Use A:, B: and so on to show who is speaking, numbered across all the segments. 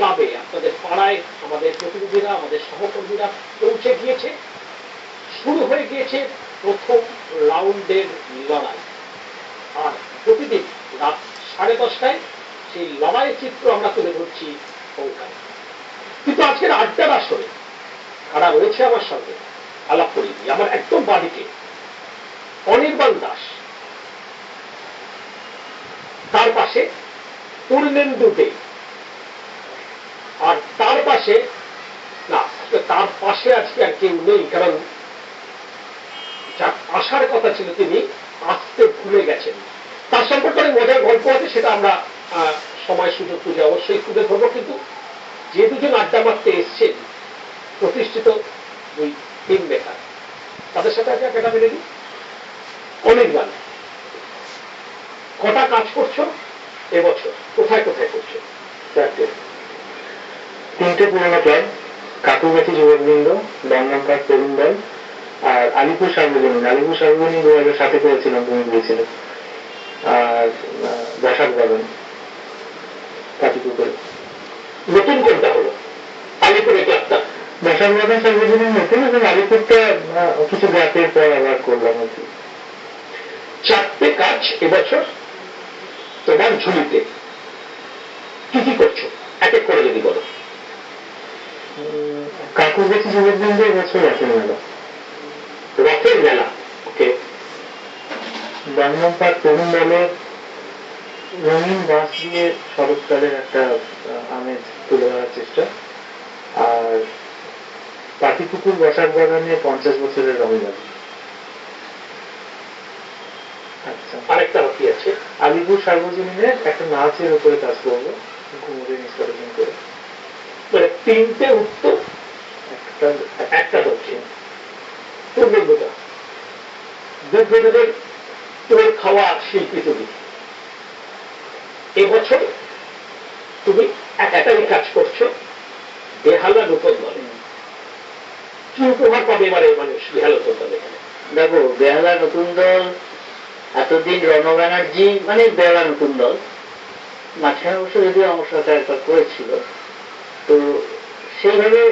A: ক্লাবে, আপনাদের পাড়ায় আমাদের প্রতিনিধিরা, আমাদের সহকর্মীরা পৌঁছে গিয়েছে। শুরু হয়ে গিয়েছে প্রথম রাউন্ডের লড়াই। আর প্রতিদিন রাত 10:30টায় সেই লড়াইয়ের চিত্র আমরা তুলে ধরছি ওখানে। কিন্তু আজকের আড্ডার আসরে কারা রয়েছে আমার সঙ্গে আলাপ করিয়ে দিই। আমার একদম বাদিকে অনির্বাণ দাস, তার পাশে পূর্ণেন্দু দে, আর তার পাশে না, তার পাশে আজকে আর কেউ নেই, কারণ যার আসার কথা ছিল তিনি আসতে ভুলে গেছেন। তার সম্পর্কে অনেক মজার গল্প আছে, সেটা আমরা সময় সুযোগ খুঁজে অবশ্যই তুলে ধরবো। কিন্তু যে দুজন আড্ডা মারতে এসছেন প্রতিষ্ঠিত দুই টিম মেকার, তাদের সাথে আজকে একটা মিলে দিই। অনির্বাণ, কটা কাজ করছো এবছর, কোথায় কোথায় করছো?
B: তিনটে পুরোনো ক্লাব, কাকুগাছি যুবকবৃন্দ, দমদম পার্ক তরুণ দল, আর আলিপুর সার্বজনীন। আলিপুর সার্বজনীন 2007 করেছিলাম, তুমি বলেছিল। আর বসাক বাগান কাটিপুকুরে।
A: নতুন কোনটা হলো? আলিপুরে ক্লাবটা।
B: বসাক বাগান সার্বজনীন নতুন, এবং আলিপুরটা কিছু গ্যাপের পর আবার করলাম আর কি।
A: 4টে কাজ এবছর তোমার ঝুলিতে। কি কি করছো এক এক করে যদি বলো।
B: কাকুগাছি যুবকবৃন্দ এবছর রথের মেলা।
A: রথের মেলা, ওকে।
B: দমদম পার্ক তরুণ দলের রঙিন বাস দিয়ে শরৎকালের একটা আমেজ তুলে ধরার চেষ্টা। আর পাতিপুকুর বসাক বাগানে 50 বছরের রঙবাজ। আচ্ছা,
A: আরেকটা বাকি আছে।
B: আলিপুর সার্বজনীনের একটা নাচের উপরে কাজ করবো, ঘুমুরে ইনস্টলেশন করে।
A: মানে 3টে উত্তর, একটা দক্ষিণ। পূর্ণেন্দুটা দুর্গদের তোর খাওয়া শিল্পী তুমি। এবছর তুমি একাই কাজ করছো বেহালা নতুন দলে। কি উপহার পাবে এবারে মানুষ বেহালা নতুন দলে?
C: দেখো, বেহালা নতুন দল এতদিন রণ ব্যানার্জি মানে বেহালা নতুন দল, মাঝখানে অবশ্য যদিও আমার সাথে একবার করেছিল, তো সেইভাবে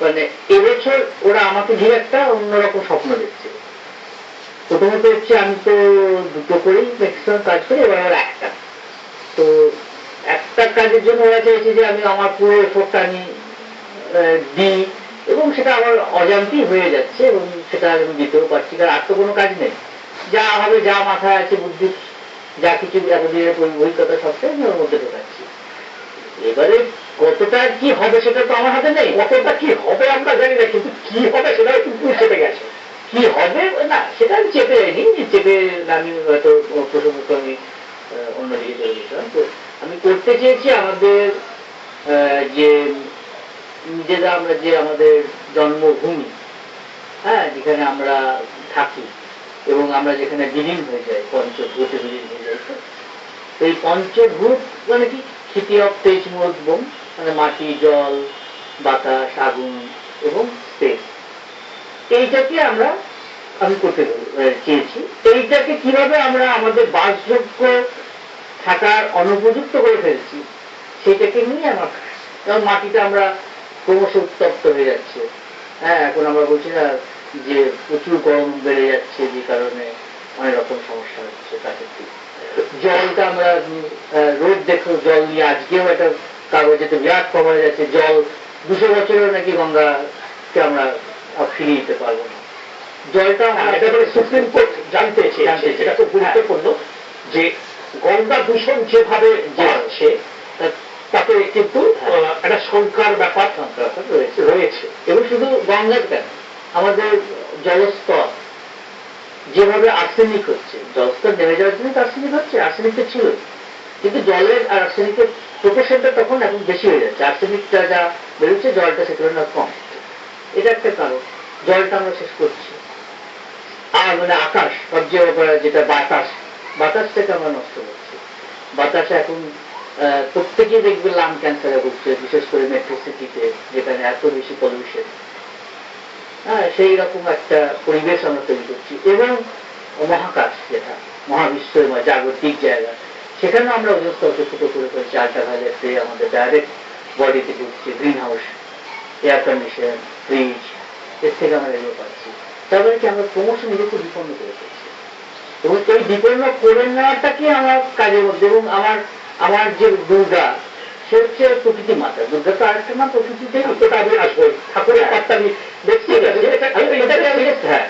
C: মানে এবছর ওরা আমাকে ঘিরে একটা অন্যরকম স্বপ্ন দেখছে। প্রথমত হচ্ছে আমি তো দুটো করেই ম্যাক্সিমাম কাজ করি, এবার আমার একটা। তো একটা কাজের জন্য ওরা চাইছে যে আমি আমার পুরো এফোর্টটা আমি দিই, এবং সেটা আমার অজান্তেই হয়ে যাচ্ছে, এবং সেটা আমি দিতেও পারছি, কারণ আর তো কোনো কাজ নেই। যা হবে, যা মাথায় আছে বুদ্ধি, যা কিছু এতদিনের অভিজ্ঞতা সবটাই আমি ওর মধ্যে ঢোকাচ্ছি। এবারে কতটা কি হবে সেটা তো আমার হাতে নেই।
A: কতটা কি হবে আমরা জানি না, কিন্তু কি হবে সেটাও কিন্তু চেপে গেছে।
C: কি হবে না সেটা আমি চেপে যাইনি, চেপে আমি হয়তো প্রসঙ্গ আমি অন্যদিকে চলে গেছিলাম। তো আমি করতে চেয়েছি আমাদের যে নিজেরা, আমরা যে আমাদের জন্মভূমি, হ্যাঁ, যেখানে আমরা থাকি এবং আমরা যেখানে বিলীন হয়ে যাই, পঞ্চভূতে বিলীন হয়ে যাই। তো এই পঞ্চভূত মানে কি? ক্ষিতি অফ তেজ মরুদ্গম, মানে মাটি, জল, বাতাস, আগুন এবং স্পেস। এইটাকে আমি করতে চেয়েছি। এইটাকে কিভাবে আমরা আমাদের বাসযোগ্য থাকার অনুপযুক্ত করে ফেলছি সেটাকে নিয়ে আমার, যেমন মাটিটা আমরা ক্রমশ উত্তপ্ত হয়ে যাচ্ছে। হ্যাঁ, এখন আমরা বলছি না যে প্রচুর গরম বেড়ে যাচ্ছে, যে কারণে অনেক রকম সমস্যা হচ্ছে প্রাকৃতিক। জলটা আমরা রোদ দেখো, জল নিয়ে আজকেও একটা কাগজেতে বিরাট খবর হয়ে যাচ্ছে, জল 200 বছরেও নাকি গঙ্গাকে আমরা ফিরিয়ে দিতে পারবো না। জলটা
A: সুপ্রিম কোর্ট জানতে চেয়েছে, যেটা খুব গুরুত্বপূর্ণ, যে গঙ্গা দূষণ যেভাবে যাচ্ছে তাতে কিন্তু একটা শঙ্কার ব্যাপার রয়েছে।
C: এবং শুধু গঙ্গার কেন, আমাদের জলস্তর যেভাবে আর্সেনিক হচ্ছে, জলস্তর নেমে যাওয়ার জন্য আর্সেনিক হচ্ছে, আর্সেনিক তো ছিল, কিন্তু জলের আর আর্সেনিকের প্রপোর্শনটা তখন এখন বেশি হয়ে যাচ্ছে। আর্সেনিকটা যা বেরোচ্ছে, জলটা সে তুলনায় কম। এটা একটা কারণ, জলটা আমরা শেষ করছি। আর মানে আকাশ, সবচেয়ে যেটা বাতাসটাকে আমরা নষ্ট করছি। বাতাসে এখন প্রত্যেকেই দেখবে লাং ক্যান্সারে ভুগছে, বিশেষ করে মেট্রো সিটিতে, যেখানে এত বেশি পলিউশন। হ্যাঁ, সেই রকম একটা পরিবেশ আমরা তৈরি করছি। এবং মহাকাশ, যেটা মহাবিশ্বময় জাগতিক জায়গা, সেখানে আমরা ওজন স্তরকে ছোট করে ফেলছি। আল্ট্রাভায়োলেট রে আমাদের ডাইরেক্ট বডিতে ঢুকছে, green house, air condition, fridge, এর থেকে আমরা এগুলো পাচ্ছি। তারপরে কি আমরা ক্রমশ নিজেকে বিপন্ন করে ফেলছি, এবং এই বিপন্ন করে নেওয়াটাকে আমার কাজের মধ্যে। এবং আমার আমার যে দুর্গা, সে হচ্ছে প্রকৃতি মাতা। দুর্গা তো আরেকটা নাম প্রকৃতি দেবী।
A: ওটা আমি আসবো, ঠাকুরের পাঠটা আমি দেখছি।
C: হ্যাঁ,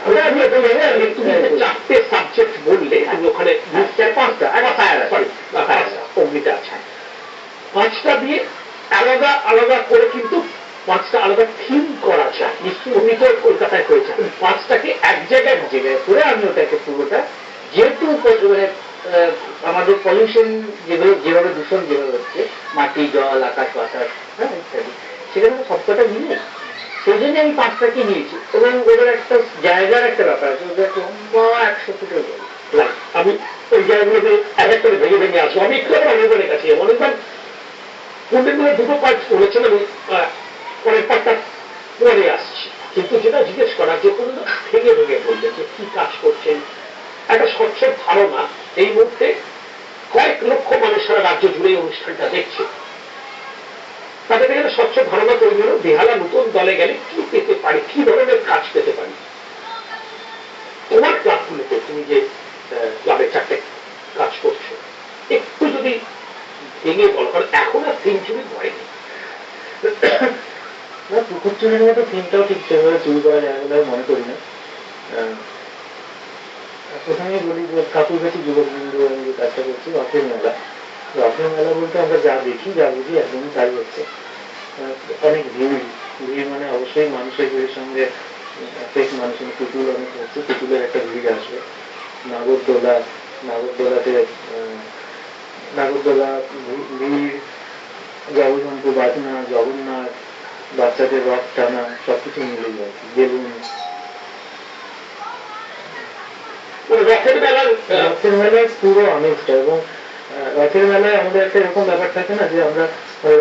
A: তুমি যে চারটে সাবজেক্ট বললে, তুমি ওখানে
C: পাঁচটা, একটা ফায়ার আছে,
A: অগ্নিটা আছে, পাঁচটা দিয়ে আলাদা আলাদা করে কিন্তু পাঁচটা আলাদা থিম করা যায়। নিশ্চয়ই উনি তো কলকাতায় হয়েছে, পাঁচটাকে এক জায়গায়
C: করে আমি ওটাকে পুরোটা, যেহেতু মানে আমাদের পলিউশন যেগুলো, যেভাবে দূষণ যেভাবে হচ্ছে, মাটি, জল, আকাশ, বাতাস, হ্যাঁ, ইত্যাদি, সেখানে সবকটা মিলে সেই জন্য আমি পাঁচটাকে নিয়েছি। এবং ওদের একটা জায়গার একটা ব্যাপার আছে, ওদের লম্বা 100 ফুটের বই।
A: আমি ওই জায়গাগুলোতে এক এক করে ভেঙে ভেঙে আসবো। আমি একটু অনেকবার কাছে অনেকবার পূর্ণিমার দুটো পার্ট করেছেন, আমি পরের পার্টটা পরে আসছি। কিন্তু যেটা জিজ্ঞেস করা, যে কোনো ভেঙে ভেঙে বললেন যে কি কাজ করছেন, একটা স্বচ্ছ ধারণা। এই মুহূর্তে কয়েক লক্ষ মানুষ সারা রাজ্য জুড়ে অনুষ্ঠানটা দেখছে, তাদের এখানে স্বচ্ছ ধারণা তৈরি হলো বেহালা নতুন দলে গেলে কি পেতে পারি, কি ধরনের কাজ পেতে পারি। তোমার ক্লাবগুলোতে তুমি যে ক্লাবে চারটে কাজ করছো, একটু যদি ভেঙে বলো, কারণ এখন আর সেঞ্চুরি পড়েনি।
B: পুকুর চুরির মতো থিমটাও ঠিক সেভাবে চুরি করা যায় বলে মনে করি না। প্রথমেই বলি যে ঠাকুরগাছি যুবকবৃন্দ আমি যে কাজটা করছি, রথের মেলা। রথের মেলা বলতে আমরা যা দেখি, যা বুঝি, একদমই তাই হচ্ছে। অনেক ভিড়, ভিড় মানে অবশ্যই মানুষের ভিড়ের সঙ্গে মানুষের পুতুল অনেক হচ্ছে, পুতুলের একটা ভিড় আসবে। নাগরদোলা, নাগরদোলাতে নাগরদোলা, ভিড়, জগজন্তু বাজনা, জগন্নাথ, বাচ্চাদের রথ টানা, সবকিছু মিলে যায়। বেলুন,
A: রথের মেলার
B: রথের মেলায় পুরো আমেজটা। এবং রথের মেলায় আমাদের একটা এরকম ব্যাপার থাকে না যে আমরা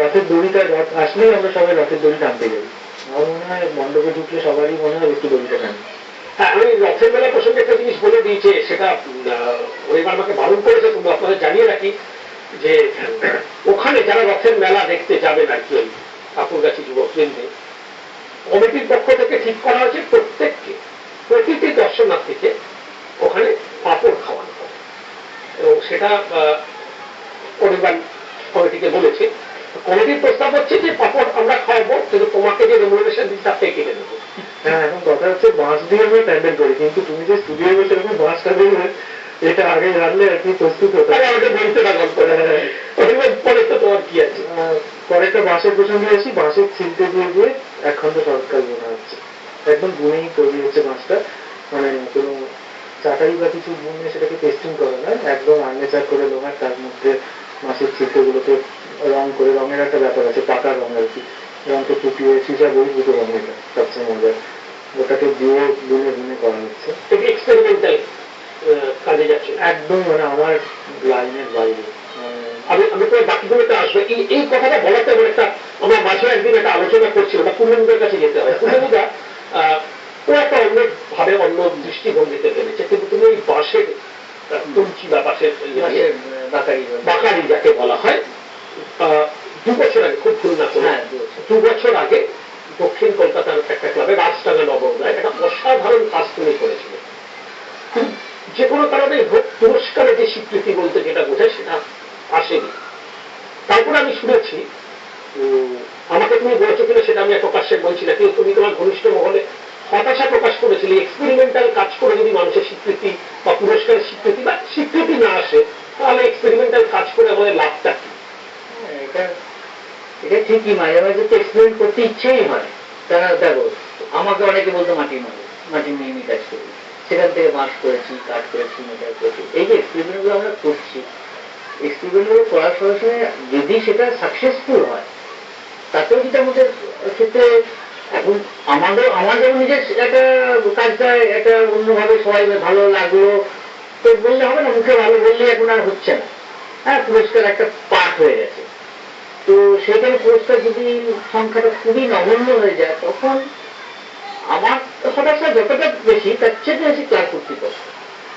B: রথের দড়িটা, রথ আসলেই আমরা সবাই রথের দড়ি টানতে যাই। আমার মনে হয় মণ্ডপে ঢুকলে সবারই মনে হয় একটু দড়িটা টানি।
A: হ্যাঁ, আমি রথের মেলা প্রসঙ্গে একটা জিনিস বলে দিয়েছে, সেটা ওইবার আমাকে বারণ করেছে, কিন্তু আপনাদের জানিয়ে রাখি যে ওখানে যারা রথের মেলা দেখতে যাবেন আর কি, ওই ঠাকুরগাছি যুবকবৃন্দে, কমিটির পক্ষ থেকে ঠিক করা হয়েছে প্রত্যেককে, প্রতিটি দর্শনার্থীকে ওখানে পাঁপড় খাওয়ানো হবে। এবং সেটা পরিবার কমিটিকে বলেছে। কমিটির প্রস্তাব হচ্ছে যে পাঁপড় আমরা খাওয়াবো, কিন্তু তোমাকে যে রেমুনারেশন দিচ্ছি তার থেকে কেটে দেবো।
B: হ্যাঁ, এখন কথা হচ্ছে বাঁশ দিয়ে আমরা প্যান্ডেল করি, কিন্তু তুমি যে স্টুডিও বসে এরকম বাঁশটা দেবে, এটা আগে জানলে আর কি প্রস্তুত হতো।
A: আমাকে বলতে না গল্প, পরে তো তোমার কি আছে।
B: পরে একটা বাঁশের প্রসঙ্গে আসি। বাঁশের ছিলতে দিয়ে দিয়ে একখণ্ড সরকার বোনা হচ্ছে, একদম বুনেই তৈরি হচ্ছে বাঁশটা। মানে কোনো চাটাই বা কিছু বুনে সেটাকে টেস্টিং করা নয়, একদম আর্মেচার করে লোহার, তার মধ্যে বাঁশের ছিলতে গুলোকে রং করে, রঙের একটা ব্যাপার আছে, পাকা রং আর কি, রঙকে ফুটিয়ে সিসা বহির্ভূত রঙ, এটা সবচেয়ে মজার। ওটাকে দিয়ে বুনে বুনে করা হচ্ছে,
A: এক্সপেরিমেন্টাল কাজে যাচ্ছে
B: একদম মানে আমার লাইনের বাইরে।
A: আমি আমি তো বাকিগুলোতে আসবো। এই কথাটা বলাতে আমার একটা, আমার মাঝে একদিন একটা আলোচনা করছিল, বা পূর্ণিমার কাছে যেতে হয়। পূর্ণিমা ও একটা অন্য ভাবে, অন্য দৃষ্টিভঙ্গিতে ভেবেছে, কিন্তু তুমি ওই বাঁশের তুলছি বা বাঁশের বাকারি যাকে বলা হয়, 2 বছর আগে, খুব ভুল না করে 2 বছর আগে দক্ষিণ কলকাতার একটা ক্লাবে, রাজটাঙ্গা নবগ্রায়, একটা অসাধারণ কাজ তুমি করেছিল। যে কোনো কারণে পুরস্কারে যে স্বীকৃতি বলতে যেটা বোঝায় সেটা আসেনি। তারপরে আমি শুনেছি, আমাকে তুমি বলেছো কিনা সেটা আমি প্রকাশ্যে বলছি না, কিন্তু তুমি তোমার ঘনিষ্ঠ মহলে হতাশা প্রকাশ করেছিলে, এক্সপেরিমেন্টাল কাজ করে যদি মানুষের স্বীকৃতি বা পুরস্কারের স্বীকৃতি বা স্বীকৃতি না আসে, তাহলে এক্সপেরিমেন্টাল কাজ করে আমাদের লাভটা কি?
C: এটা ঠিকই, মাঝে মাঝে তো এক্সপেরিমেন্ট করতে ইচ্ছেই হয়। তারা দেখো, আমাকে অনেকে বলতো মাটি মারো, মাটি নিয়ে নিয়ে কাজ করি, সেখান থেকে বাঁশ করেছি, কাঠ করেছি, মেটার করেছি। এই যে এক্সপেরিমেন্ট গুলো আমরা করছি, এক্সপেরিমেন্ট গুলো করার সঙ্গে সঙ্গে যদি সেটা সাকসেসফুল হয়, তাতেও কিন্তু আমাদের ক্ষেত্রে এখন আমার যেমন নিজের একটা কাজটা একটা অন্যভাবে সবাই ভালো লাগলো তো বললে হবে না, মুখে ভালো বললে এখন আর হচ্ছে না। হ্যাঁ, পুরস্কার একটা পাঠ হয়ে গেছে, তো সেখানে পুরস্কার যদি সংখ্যাটা খুবই নগণ্য হয়ে যায়, তখন আমার হতাশা যতটা বেশি, তার চেয়ে বেশি ক্লাস কর্তৃপক্ষ।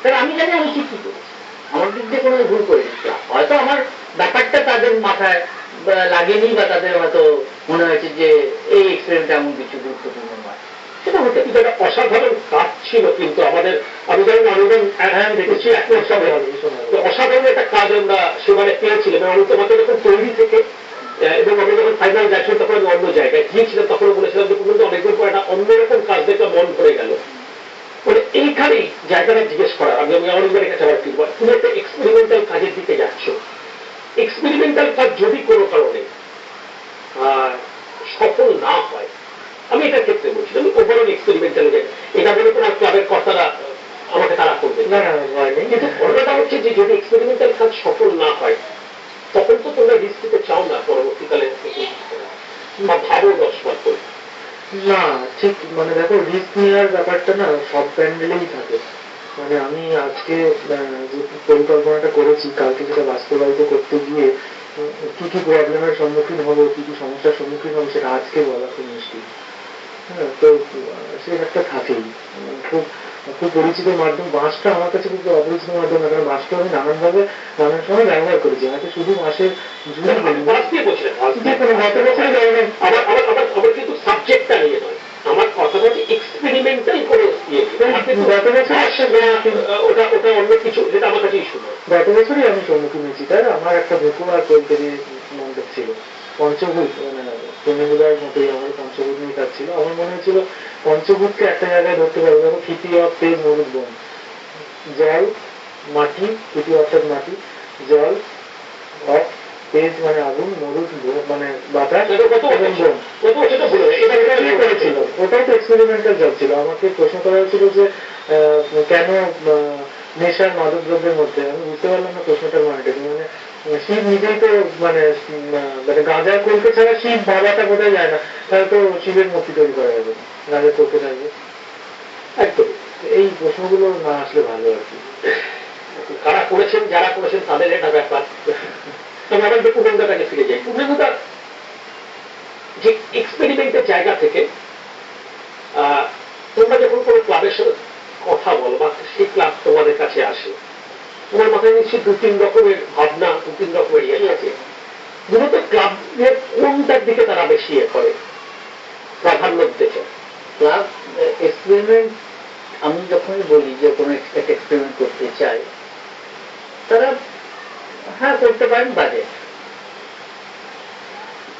C: কারণ আমি জানি আমি ঠিক কি করেছি, আমার দিক দিয়ে কোনো ভুল করে দিচ্ছি, হয়তো আমার ব্যাপারটা তাদের মাথায় লাগেনি বা তাদের হয়তো মনে হয়েছে যে এই এক্সপেরিমেন্ট এমন কিছু গুরুত্বপূর্ণ নয়, সেটা হতে
A: কিন্তু একটা অসাধারণ কাজ ছিল কিন্তু আমাদের, আমি যেমন অনুদান দেখেছি এক সময় তো অসাধারণ একটা কাজ আমরা সেবারে পেয়েছিলাম। এবং আমি তোমাকে যখন তৈরি থেকে এবং আমরা যখন ফাইনাল যাচ্ছিলাম তখন আমি অন্য জায়গায় গিয়েছিলাম, তখন বলেছিলাম যে কিন্তু অনেকদিন পর একটা অন্যরকম কাজ দেখে মন ভরে গেল। মানে এইখানেই জায়গাটা জিজ্ঞেস করা, আমি অনেকবার কাছে আবার ফিরবো, তুমি একটা এক্সপেরিমেন্টাল কাজের দিকে যাচ্ছ, এক্সপেরিমেন্টাল কাজ যদি কোনো কারণে সফল না হয়, আমি এটার ক্ষেত্রে বলছি, আমি ওভারঅল এক্সপেরিমেন্টাল এটা বলে তোমার ক্লাবের কর্তারা আমাকে তারা করবে
B: না না হয়নি।
A: কিন্তু ঘটনাটা হচ্ছে যে যদি এক্সপেরিমেন্টাল কাজ সফল না হয় তখন তো তোমরা রিস্ক নিতে চাও না পরবর্তীকালে, বা ভাবো 10 বার করে।
B: না ঠিক, মানে দেখো রিস্ক নেওয়ার ব্যাপারটা না সব প্যান্ডেলেই থাকে। মানে আমি আজকে যে পরিকল্পনাটা করেছি, কালকে যেটা বাস্তবায়িত করতে গিয়ে কি কি প্রবলেমের সম্মুখীন হবো, কি কি সমস্যার সম্মুখীন হবো, সেটা আজকে বলা খুব মুশকিল। হ্যাঁ, তো সে একটা থাকেই। খুব খুব পরিচিত মাধ্যম বাঁশটা আমার কাছে খুব অপরিচিত মাধ্যম না, কারণ বাঁশটা আমি নানানভাবে নানান সময় ব্যবহার করেছি, হয়তো শুধু বাঁশের ঝুড়ি যে কোনো গত বছরে
A: আমার কিন্তু সাবজেক্টটা নিয়ে নয়, আমার কথাটা হচ্ছে এক্সপেরিমেন্টাল করে
B: গত বছর
A: ওটা ওটা অন্য কিছু, যেটা আমার কাছে ইস্যু নয়।
B: গত বছরই আমি সম্মুখীন হয়েছি, তাই আমার একটা ভেকু আর কলকারি মন্ডপ ছিল, পঞ্চভূত, মানে তৃণমূলার মতোই আমার পঞ্চভূত নিয়ে কাজ ছিল। আমার মনে হয়েছিল পঞ্চভূতকে একটা জায়গায় ধরতে পারবো। দেখো খিতি অফ তেজ মরুদ বন, জল মাটি, খিতি অর্থাৎ মাটি, জল অফ তেজ মানে আগুন, মরুদ মানে বাতাস এবং বন। ওটাই তো এক্সপেরিমেন্টাল জব ছিল। আমাকে প্রশ্ন করা হয়েছিল যে কেন নেশার মাদক দ্রব্যের মধ্যে, আমি বুঝতে পারলাম না প্রশ্নটার মানেটা কি। মানে শিব নিজেই তো মানে মানে গাঁজা কলকে ছাড়া শিব ভাবাটা বোঝাই যায় না, তাহলে তো শিবের মূর্তি তৈরি করা যাবে না, গাঁজা কলকে থাকবে।
A: একদম
B: এই প্রশ্নগুলো না আসলে ভালো আর কি।
A: কারা করেছেন, যারা করেছেন তাদের এটা ব্যাপার। তবে আমার পূর্ণেন্দুর কাছে ফিরে যাই। পূর্ণেন্দুটা যে এক্সপেরিমেন্টের জায়গা থেকে তোমরা যখন কোনো ক্লাবের সাথে কথা বলো বা সেই ক্লাব তোমাদের কাছে আসে, তোমার মাথায় নিশ্চয়ই 2-3 রকমের ভাবনা, 2-3 রকমের ইয়ে আছে। মূলত ক্লাবের কোনটার দিকে তারা বেশি ইয়ে করে, প্রাধান্য দিতে চায়?
C: ক্লাব এক্সপেরিমেন্ট, আমি যখনই বলি যে কোনো একটা এক্সপেরিমেন্ট করতে চাই, তারা হ্যাঁ করতে পারেন, বাজেট,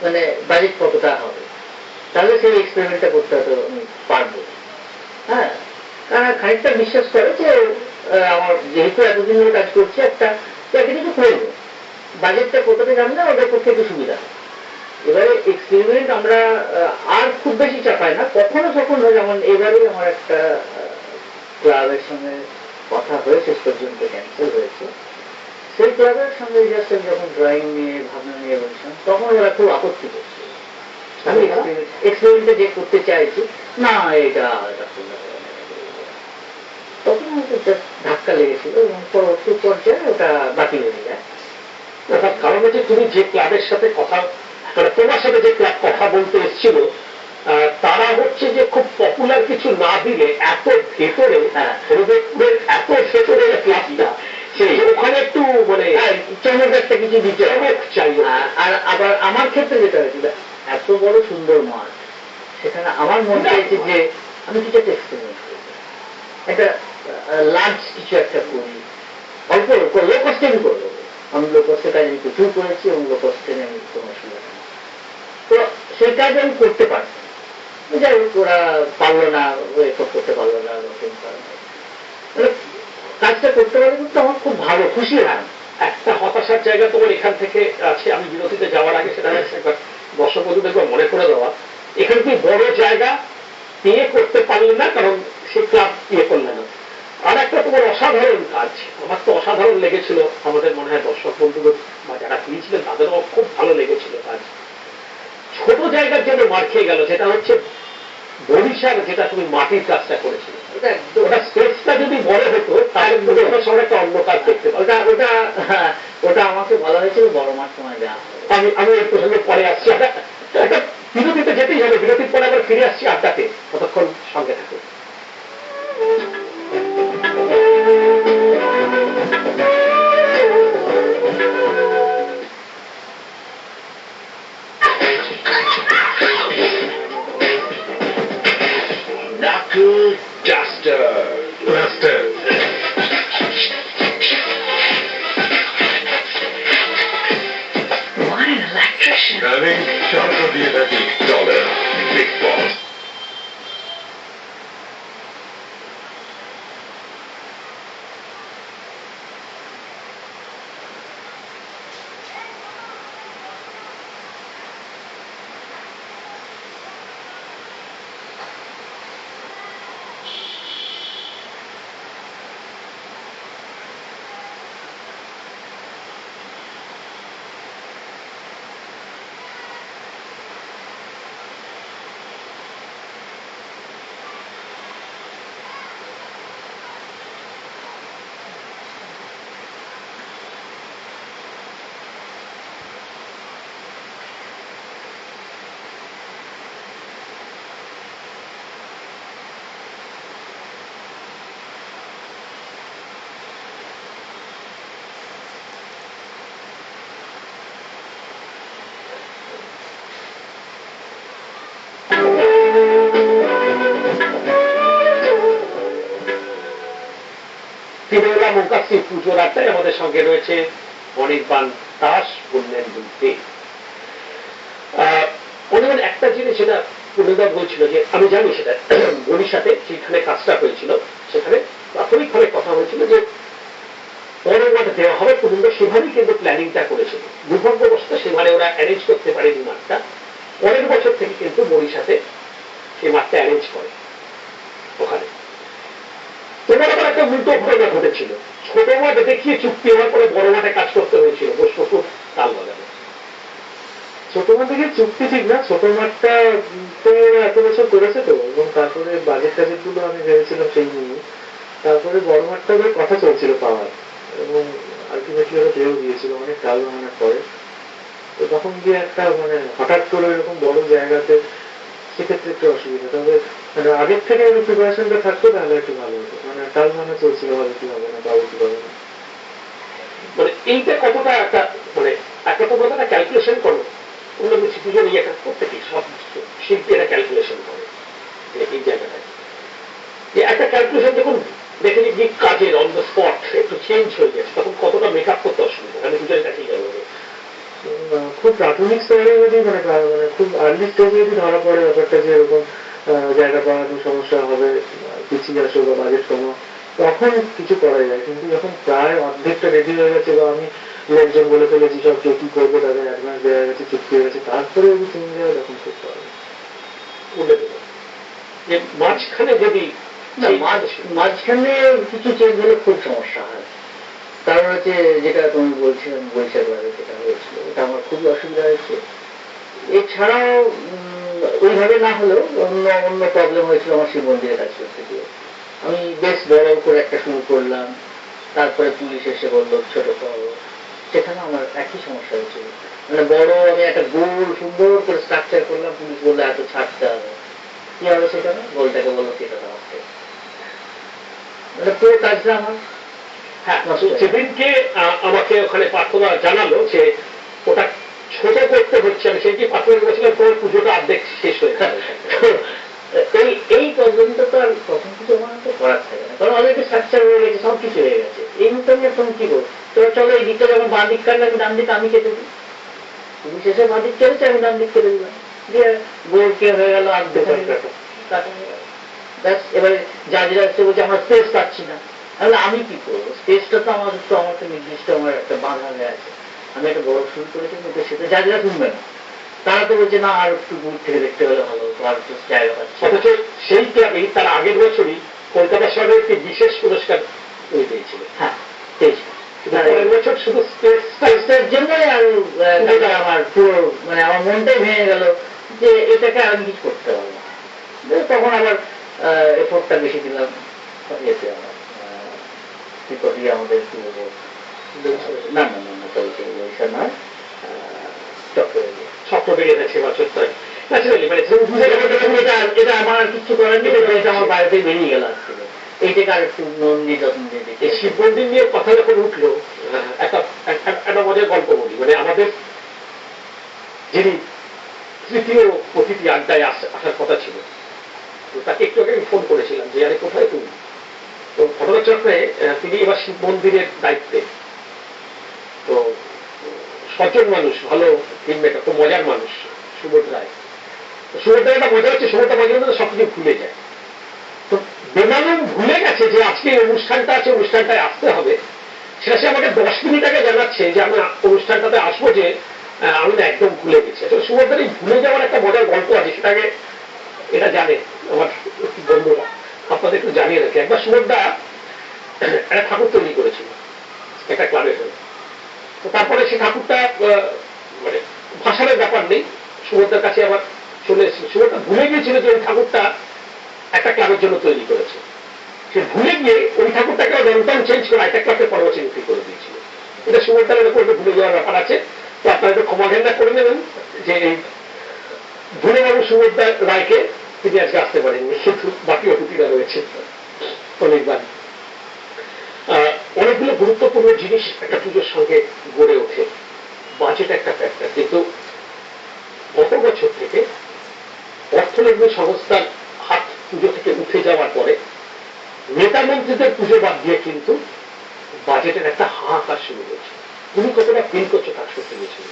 C: মানে বাজেট কতটা হবে, তাহলে সেই এক্সপেরিমেন্টটা করতে হয়তো আমি পারবো। হ্যাঁ, কারণ খানিকটা বিশ্বাস করে যে আমার যেহেতু এতদিন ধরে কাজ করছি, একটা কিছু করবো, বাজেটটা কতটা জানি না, ওদের পক্ষে একটু সুবিধা। এবারে এক্সপেরিমেন্ট আমরা আর খুব বেশি চাপাই না, কখনো কখনো, যেমন এবারে আমার একটা ক্লাবের সঙ্গে কথা হয়ে শেষ পর্যন্ত ক্যান্সেল হয়েছে। সেই ক্লাবের সঙ্গে জাস্ট আমি যখন ড্রয়িং নিয়ে ভাবনা নিয়ে বলছিলাম, তখন ওরা খুব আপত্তি করছে। আমি এক্সপেরিমেন্টে যে করতে চাইছি না, এটা তখন আমাকে জাস্ট ধাক্কা লেগেছিল এবং পরবর্তী পর্যায়ে ওটা বাতিল হয়ে যায়।
A: তার কারণ হচ্ছে তুমি যে ক্লাবের সাথে কথা, মানে তোমার সাথে যে ক্লাব কথা বলতে এসেছিল, তারা হচ্ছে যে খুব পপুলার কিছু না দিলে এত ভেতরে, এত ভেতরে ক্লাবটা, ওখানে একটু মানে
C: চমক একটা কিছু দিতে
A: চাই।
C: আর আবার আমার ক্ষেত্রে যেটা হয়েছিল, এত বড় সুন্দর মাঠ, সেখানে আমার মনে হয়েছে যে আমি কিছু একটা এক্সপেরিমেন্ট করি, একটা লার্জ কিছু একটা করি, অল্প লো কস্টে আমি করবো। আমি লো কস্টের কাজ আমি প্রচুর করেছি এবং লো কস্টে আমি কোনো অসুবিধা নেই। তো সেই কাজ আমি করতে পারতাম, যাই হোক ওরা পারলো না, করতে পারলো না, কাজটা করতে পারলে কিন্তু আমার খুব ভালো, খুশি হয়।
A: একটা হতাশার জায়গা তোমার এখান থেকে আছে, আমি বিরতিতে যাওয়ার আগে সেটা একবার দর্শক বন্ধুদের মনে করে দেওয়া, এখানে তুমি বড় জায়গা নিয়ে করতে পারলে না, কারণ সে ক্লাব ইয়ে করলে না। আর একটা তোমার অসাধারণ কাজ, আমার তো অসাধারণ লেগেছিল, আমাদের মনে হয় দর্শক বন্ধুদের বা যারা কিনেছিলেন তাদেরও খুব ভালো লেগেছিল কাজ। ছোট জায়গার জন্য মার খেয়ে গেল, যেটা হচ্ছে বরিশার, যেটা তুমি মাটির কাজটা করেছিলে, ওটা স্পেসটা যদি বড় হতো তাহলে সবাই একটা অন্য কাজ দেখতে পাবো।
C: ওটা আমাকে বলা হয়েছিল বড় মাঠ সময় দেওয়া।
A: আমি এই প্রসঙ্গে পরে আসছি, একটা বিরতিতে যেতেই হবে, বিরতির পরে আবার ফিরে আসছি আড্ডাতে, ততক্ষণ সঙ্গে থাকুন।
D: Good duster. Duster.
E: What an electrician.
D: Darling, short of the $30 big boss.
A: তিনবেলা মুকাশি পুজোর আড্ডায় আমাদের সঙ্গে রয়েছে অনির্বাণ দাস পূর্ণেন্দু দে। অনির্বাণ, একটা জিনিস সেটা পূর্ণেন্দু বলছিল যে আমি জানি সেটা বরিশাতে যেখানে কাজটা হয়েছিল সেখানে প্রাথমিকভাবে কথা হয়েছিল যে বড় মাঠ দেওয়া হবে, পূর্ণেন্দু সেভাবেই কিন্তু প্ল্যানিংটা করেছিল। দুর্ভাগ্যবশত সেভাবে ওরা অ্যারেঞ্জ করতে পারেনি মাঠটা। পরের বছর থেকে কিন্তু বরিশাতে সেই মাঠটা অ্যারেঞ্জ করে। ওখানে তোমার আবার একটা উল্টো ঘটনা ঘটেছিল, ছোট মাঠ দেখিয়ে চুক্তি হওয়ার পরে বড় মাঠে কাজ করতে হয়েছিল বসুর তাল বাগানে।
B: ছোট মাঠ থেকে চুক্তি ঠিক না, ছোট মাঠটা তো এত বছর করেছে তো, এবং তারপরে বাজেট টাজেট গুলো আমি ভেবেছিলাম সেই নিয়ে। তারপরে বড় মাঠটা ওদের কথা চলছিল পাওয়ার, এবং আলটিমেটলি ওরা পেয়েও গিয়েছিল অনেক টাল বাহানার পরে। তো তখন গিয়ে একটা মানে হঠাৎ করে এরকম বড় জায়গাতে সেক্ষেত্রে একটু অসুবিধা। তবে মানে আগের থেকে প্রিপারেশনটা থাকতো তাহলে একটু ভালো হতো। মানে টাল বাহানা চলছিল, হবে কি হবে না, পাবো কি পাবো না।
A: মানে এইটা কতটা একটা মানে একটা তো একটা ক্যালকুলেশন করো, অন্য কিছু পুজো নিয়ে একটা প্রত্যেকেই সব শিল্পী একটা ক্যালকুলেশন করে যে এই জায়গাটায় যে একটা ক্যালকুলেশন যখন দেখে যে কাজের অন দ্য স্পট একটু চেঞ্জ হয়ে গেছে তখন কতটা মেকআপ করতে অসুবিধা। আমি পুজোর কাছেই যাবো,
B: খুব প্রাথমিক স্তরে যদি মানে খুব আর্লি স্টেজে যদি ধরা পড়ে ব্যাপারটা যে এরকম জায়গা পাওয়ানোর সমস্যা হবে, পিছিয়ে আসো বা বাজেট কমো, তখন কিছু করা যায়। কিন্তু যখন প্রায় অর্ধেকটা রেডি হয়ে গেছে বা আমি লোকজন বলে ফেলেছি সব কে কি করবো, তাদের অ্যাডভান্স দেওয়া গেছে, চুক্তি হয়ে গেছে, তারপরে যদি চেঞ্জ হয় তখন করতে হবে।
A: উল্লে দেবো যে মাঝখানে যদি
C: মাঝখানে কিছু চেঞ্জ হলে খুব সমস্যা হয়। কারণ হচ্ছে যেটা তুমি বলছিলাম বৈশাখ বারে যেটা হয়েছিল ওটা আমার খুবই অসুবিধা হয়েছে। এছাড়াও ওইভাবে না হলেও অন্য অন্য প্রবলেম হয়েছিল আমার শিব মন্দিরের কাজ করতে গিয়ে। আমি বেশ বড় করে একটা শুরু করলাম, তারপরে পুলিশ এসে বললো ছোট করো, সেখানে আমার একই সমস্যা হয়েছিল। মানে বড় আমি একটা গোল সুন্দর করে স্ট্রাকচার করলাম, পুলিশ বললো এত ছাড়তে হবে, কি হবে সেখানে গোলটাকে বললো কেটে দেওয়া হবে। মানে পুরো কাজটা আমার
A: হ্যাঁ সেদিনকে আমাকে ওখানে পার্থদা জানালো যে ওটা ছোট করতে হচ্ছে। আমি সেই যে পার্থদা বলেছিলাম তোমার পুজোটা অর্ধেক শেষ হয়ে যাবে।
C: এই প্রবলেমটা তো আর প্রথম কিছু আমার তো করার থাকে না, কারণ অলরেডি স্ট্রাকচার হয়ে গেছে, সব কিছু হয়ে গেছে। এই মুহূর্তে আমি তুমি কি করবো, তোরা চলো এই দিকটা যখন বাঁ দিক কাটলে আমি ডান দিক আমি কেটে দিই, তুমি শেষে বাঁ দিক কেটেছে আমি ডান দিক কেটে দিলাম, দিয়ে গোল কে হয়ে গেল অর্ধেক কাটা হয়ে গেল। ব্যাস এবারে জাজরা এসে বলছে আমরা স্পেস পাচ্ছি না, তাহলে আমি কি করবো? স্পেসটা তো আমাদের তো আমার তো নির্দিষ্ট আমার একটা বাঁধা হয়ে আছে। আমি একটা বড় শুরু করেছি কিন্তু সেটা জাজরা শুনবে না, তারা তো বলছে না আর একটু দূর থেকে দেখতে হলে ভালো হতো, আর একটু জায়গা পাচ্ছে।
A: অথচ সেই ক্লাবেই তার আগের বছরই কলকাতা শহরের একটি বিশেষ পুরস্কার উনি পেয়েছিল।
C: হ্যাঁ পেয়েছি,
A: পরের বছর শুধু
C: স্পেসটার জন্যই আর আমার পুরো মানে আমার মনটাই ভেঙে গেল যে এটাকে আর আমি কিছু করতে পারবো না। তখন আবার এফোর্টটা বেশি দিলাম ইয়েতে আমার ত্রিপটি আমাদের কি বলবো না না না না পয়সা নয়
A: চক্রবেরিয়া সেবা চত্বর ন্যাচারালি মানে
C: এটা আমার আর কিছু করার নেই, এটা আমার বাড়িতে বেরিয়ে গেল আজ থেকে। এইটাকে আর একটু নন্দী যত্ন দিয়ে দেখি।
A: শিব মন্দির নিয়ে কথা যখন উঠলো একটা মজার গল্প বলি। মানে আমাদের যিনি তৃতীয় অতিথি আড্ডায় আসার কথা ছিল তো তাকে একটু আগে আমি ফোন করেছিলাম যে আরে কোথায় তুমি। তো ঘটনাচক্রে তিনি এবার শিব মন্দিরের দায়িত্বে। তো সচেতন মানুষ, ভালো টিমমেট, খুব মজার মানুষ সুবোধ রায়। সুবোধ রায় একটা মজা হচ্ছে, সুবোধটা মাঝে মধ্যে সবকিছু ভুলে যায়। তো বেমালুম ভুলে গেছে যে আজকে অনুষ্ঠানটা আছে, অনুষ্ঠানটায় আসতে হবে। সেটা সে আমাকে 10 মিনিট আগে জানাচ্ছে যে আমি অনুষ্ঠানটাতে আসবো, যে আমি না একদম ভুলে গেছি। আসলে সুবোধের এই ভুলে যাওয়ার একটা মজার গল্প আছে, সেটাকে এটা জানে আমার বন্ধুরা, আপনাদের একটু জানিয়ে রাখি। একবার সুবোধদা একটা ঠাকুর তৈরি করেছিল একটা ক্লাবের হয়ে। তো তারপরে সে ঠাকুরটা মানে ভাষার ব্যাপার নেই, সুবোধদার কাছে আবার চলে এসেছিল। সুবোধদা ভুলে গিয়েছিল যে ওই ঠাকুরটা একটা ক্লাবের জন্য তৈরি করেছে। সে ভুলে গিয়ে ওই ঠাকুরটাকে রংটং চেঞ্জ করে একটা ক্লাবকে পরের বছর বিক্রি করে দিয়েছিল। এটা সুবোধদার এরকম একটা ভুলে যাওয়ার ব্যাপার আছে। তো আপনারা একটু ক্ষমা ঘেন্না করে নেবেন যে এই ভুলে যাবো সুবোধদা রায়কে, তিনি আজকে আসতে পারেননি, কিন্তু বাকি অতিথিরা রয়েছে অনেকবার। অনেকগুলো গুরুত্বপূর্ণ জিনিস একটা পুজোর সঙ্গে গড়ে ওঠে। বাজেট একটা ফ্যাক্টর, কিন্তু গত বছর থেকে অর্থনৈতিক সংস্থার হাত পুজো থেকে উঠে যাওয়ার পরে নেতা মন্ত্রীদের পুজো বাদ দিয়ে কিন্তু বাজেটের একটা হাহাকার শুরু হয়েছে। তুমি কতটা ফিল করছো কাজ করতে গেছিল?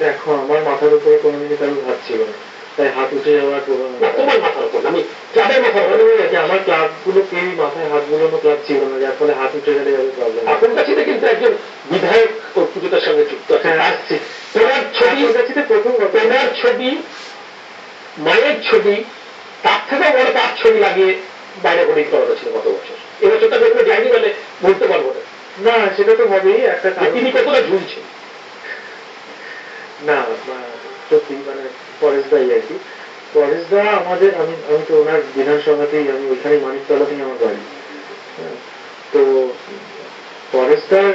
B: দেখো, আমার মাথার উপরে কোনোদিনই কারো হাত ছিল না, তাই হাত উঠে যাওয়ার
A: না, তোমার মাথার উপর, আমি ক্লাবের মাথার উপর।
B: আমার ক্লাবগুলো কেউই মাথায় হাত বুলানো ক্লাব ছিল না, যার ফলে হাত উঠে গেলে যাবে প্রবলেম।
A: এখনকার ছিল কিন্তু একজন বিধায়ক পুজোটার সঙ্গে যুক্ত আছে।
B: আসছে
A: তোমার ছবি,
B: প্রথম
A: তোমার ছবি, মায়ের ছবি, তার থেকেও বড় তার ছবি লাগিয়ে বাইরে হোর্ডিং করানো ছিল গত বছর। এবছরটা দেখলে যায়নি বলে বলতে পারবো না।
B: না, সেটা তো হবেই একটা
A: তিনি কতটা ঝুলছেন।
B: না, সত্যি মানে পরেশদাই আর কি। পরেশদা আমাদের, আমি তো ওনার বিধানসভাতেই, আমি ওইখানে মানিকতলাতেই আমার বাড়ি। তো পরেশদার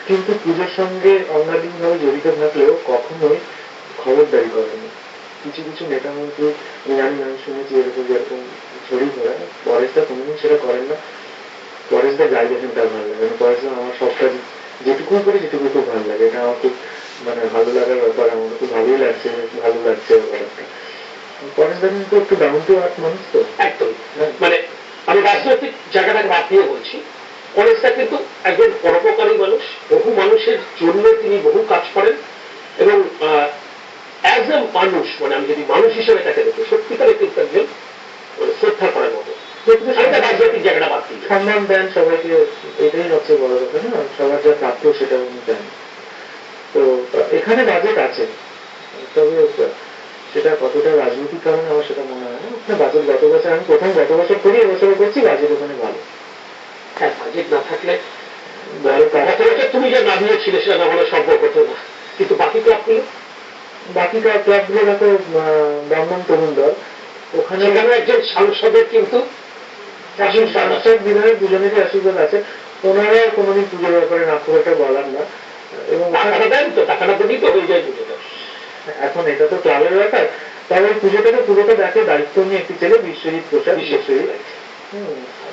B: কিন্তু পুজোর সঙ্গে অঙ্গাঙ্গিক ভাবে জড়িত থাকলেও কখনোই খবরদারি করেনি। কিছু কিছু নেতা মন্ত্রী আমি শুনেছি এরকম যেরকম ছড়ি ঘোরা, পরেশদা কোনোদিন সেটা করেন না। পরেশদা গাই দেখেন তার ভালো লাগে, পরেশদা আমার সব কাজ যেটুকু করে যেটুকু খুব ভালো লাগে, এটা আমার খুব মানে ভালো লাগার ব্যাপার। আমার খুব ভালোই লাগছে, ভালো লাগছে ব্যাপারটা। পরেশদা কিন্তু একটু ডাউন টু আর্থ মানুষ তো।
A: একদম, মানে আমি রাজনৈতিক জায়গাটাকে বাদ দিয়ে বলছি, পরেশদা কিন্তু একজন পরোপকারী মানুষ। বহু মানুষের জন্য তিনি বহু কাজ করেন, এবং অ্যাজ এ মানুষ, মানে আমি যদি মানুষ হিসেবে তাকে দেখি, সত্যিকারে কিন্তু একজন শ্রদ্ধা করার মতো। রাজনৈতিক জায়গাটা বাদ দিয়ে
B: সম্মান দেন সবাইকে, এটাই সবচেয়ে বড় কথা না, সবার যা প্রাপ্য সেটা উনি দেন। তো এখানে বাজেট আছে, তবে সেটা কতটা রাজনৈতিক কারণে আমার সেটা মনে হয় না। ওখানে বাজেট গত বছর, আমি প্রথম গত বছর করি, এবছর করছি, বাজেট ওখানে ভালো।
A: হ্যাঁ, বাজেট না থাকলে গত বছর তুমি যে না দিয়েছিলে সেটা না হলে সম্ভব হতো না। কিন্তু বাকি ক্লাবগুলো,
B: বাকি ক্লাবগুলো দেখো, ব্রাহ্মণ তরুণ দল, ওখানে
A: একজন সাংসদের কিন্তু
B: সাংসদ বিধায়ক দুজনেরই আশীর্বাদ আছে। ওনারা কোনোদিন পুজোর ব্যাপারে না খুব একটা বলার না, এবং
A: টাকাটা দেন তো, টাকাটা দিলেই তো হয়ে যায় পুজোটা।
B: এখন এটা তো ক্লাবের ব্যাপার। তবে পুজোটাকে পুরোটা দেখে দায়িত্ব নিয়ে একটি ছেলে, বিশ্বজিৎ প্রসাদ।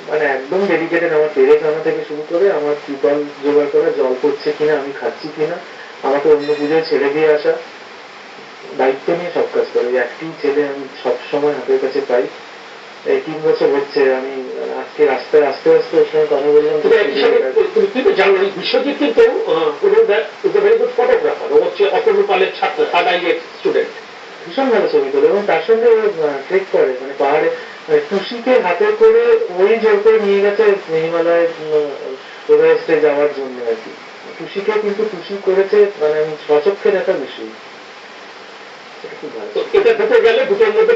B: মানে একদম ডেডিকেটেড। আমার পেরেক আনা থেকে শুরু করে আমার ত্রিপল জোগাড় করা, জল পড়ছে কিনা, আমি খাচ্ছি কিনা, আমাকে অন্য পুজোয় ছেড়ে দিয়ে আসা, দায়িত্ব নিয়ে সব কাজ করে। একটি ছেলে আমি সবসময় হাতের কাছে পাই। এই 3 বছর হচ্ছে আমি আজকে রাস্তায় আস্তে আস্তে ওর সঙ্গে কথা বললাম।
A: তুমি কিন্তু জানো বিশ্বজিৎ কিন্তু ভেরি গুড ফটোগ্রাফার। ও হচ্ছে অপূর্ব পালের ছাত্র, সাদাইয়ের স্টুডেন্ট।
B: ভীষণ ভালো ছবি তোলে, এবং তার সঙ্গে ও ট্রেক করে, মানে পাহাড়ে টুসিকে হাতে করে ওই জোর করে নিয়ে গেছে হিমালয় এভারেস্টে যাওয়ার জন্য আর কি। টুসিকে কিন্তু টুসি করেছে, মানে আমি স্বচক্ষে দেখা বিষয়।
A: এটা দুটো গেলে দুটোর মধ্যে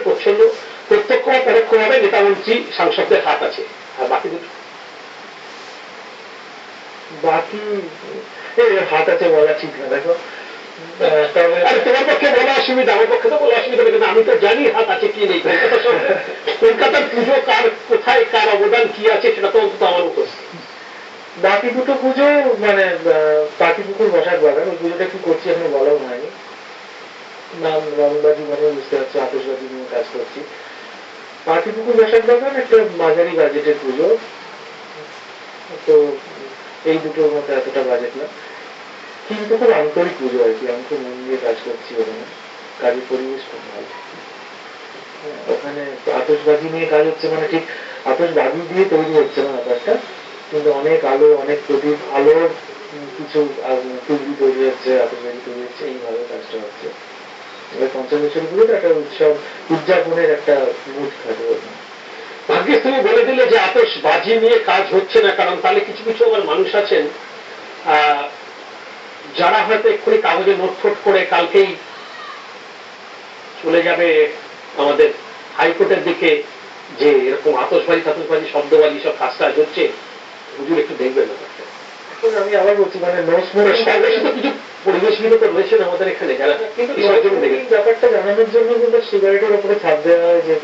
A: প্রত্যক্ষ বা পরোক্ষ ভাবে নেতামন্ত্রী সাংসদদের হাত আছে। আর বাকি দুটো,
B: বাকি হাত আছে বলা ঠিক না। দেখো,
A: তোমার পক্ষে বলা অসুবিধা, আমার পক্ষে তো বলা অসুবিধা, কিন্তু আমি তো জানি হাত আছে কি নেই। কলকাতার পুজো কার কোথায়, কার অবদান কি আছে, সেটা তো অন্তত আমার উপস্থিত।
B: বাকি দুটো পুজো মানে পাটিপুকুর বসার বাগান, ওই পুজোটা কি করছি এখনো বলাও হয়নি। নাম রংবাজি মানে বুঝতে পারছি, আতশবাজি নিয়ে কাজ করছি। পাটিপুকুর বসার বাগান একটা মাঝারি বাজেটের পুজো, তো এই দুটোর মধ্যে এতটা বাজেট না, কিন্তু খুব আন্তরিক পুজো আর কি। আমি খুব মন দিয়ে কাজ করছি ওখানে, কাজের পরিবেশ খুব ভালো। ওখানে আতশবাজি নিয়ে কাজ হচ্ছে, মানে ঠিক আতশবাজি দিয়ে তৈরি হচ্ছে না ব্যাপারটা, কিন্তু অনেক আলো, অনেক প্রদীপ, আলোর কিছু টুকরি তৈরি হচ্ছে, আতশবাজি তৈরি হচ্ছে, এইভাবে কাজটা হচ্ছে। এবার 50 বছর পুরো একটা উৎসব উদযাপনের একটা মুড থাকে ওখানে।
A: ভাগ্যিস তুমি বলে দিলে যে আতশবাজি নিয়ে কাজ হচ্ছে না, কারণ তাহলে কিছু কিছু আবার মানুষ আছেন যারা হয়তো এক্ষুনি কাগজে নোট ফোট করে কালকেই চলে যাবে আমাদের হাইকোর্টের দিকে যে এরকম আতশবাজি শব্দবাজি সব কাজ টাজ হচ্ছে, হুজুর একটু দেখবেন ব্যাপারটা।
B: এখন আমি আবার বলছি, মানে
A: সর্বশেষ তো কিছু পরিবেশবিদ তো রয়েছেন আমাদের এখানে যারা
B: কিন্তু
A: বিষয়ের জন্য দেখেন।
B: ব্যাপারটা জানানোর জন্য কিন্তু সিগারেটের উপরে ছাপ দেওয়া হয় যে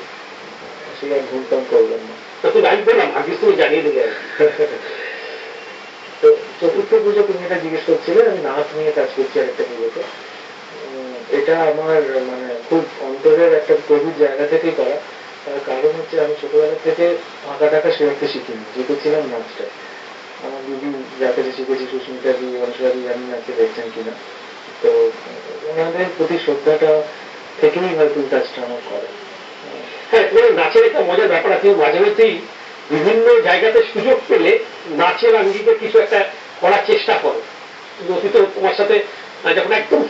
B: সিগারেট ধূমপান করবেন না।
A: তুমি আমি বললাম ভাগ্যিস তুমি জানিয়ে দিলে।
B: তো চতুর্থ পুজো তুমি এটা জিজ্ঞেস করছিলে, আমি নাচ নিয়ে কাজ করছি আরেকটা পুজোতে। এটা আমার মানে খুব অন্তরের একটা গভীর জায়গা থেকেই করা। তার কারণ হচ্ছে আমি ছোটবেলা থেকে আঁকা টাকা সেরকম শিখিনি, শিখেছিলাম নাচটা। আমার দিদি যার কাছে শিখেছি, সুস্মিতা দি, অংশরা দি, জানি নাচে দেখছেন কিনা। তো ওনাদের প্রতি শ্রদ্ধাটা থেকেই হয়তো এই কাজটা আমার করে।
A: হ্যাঁ, তোমার নাচের একটা মজার ব্যাপার আছে, মাঝে মধ্যেই বিভিন্ন জায়গাতে সুযোগ পেলে নাচের আঙ্গিকে কিছু একটা করার চেষ্টা করো। অতীত তোমার সাথে যখন একদম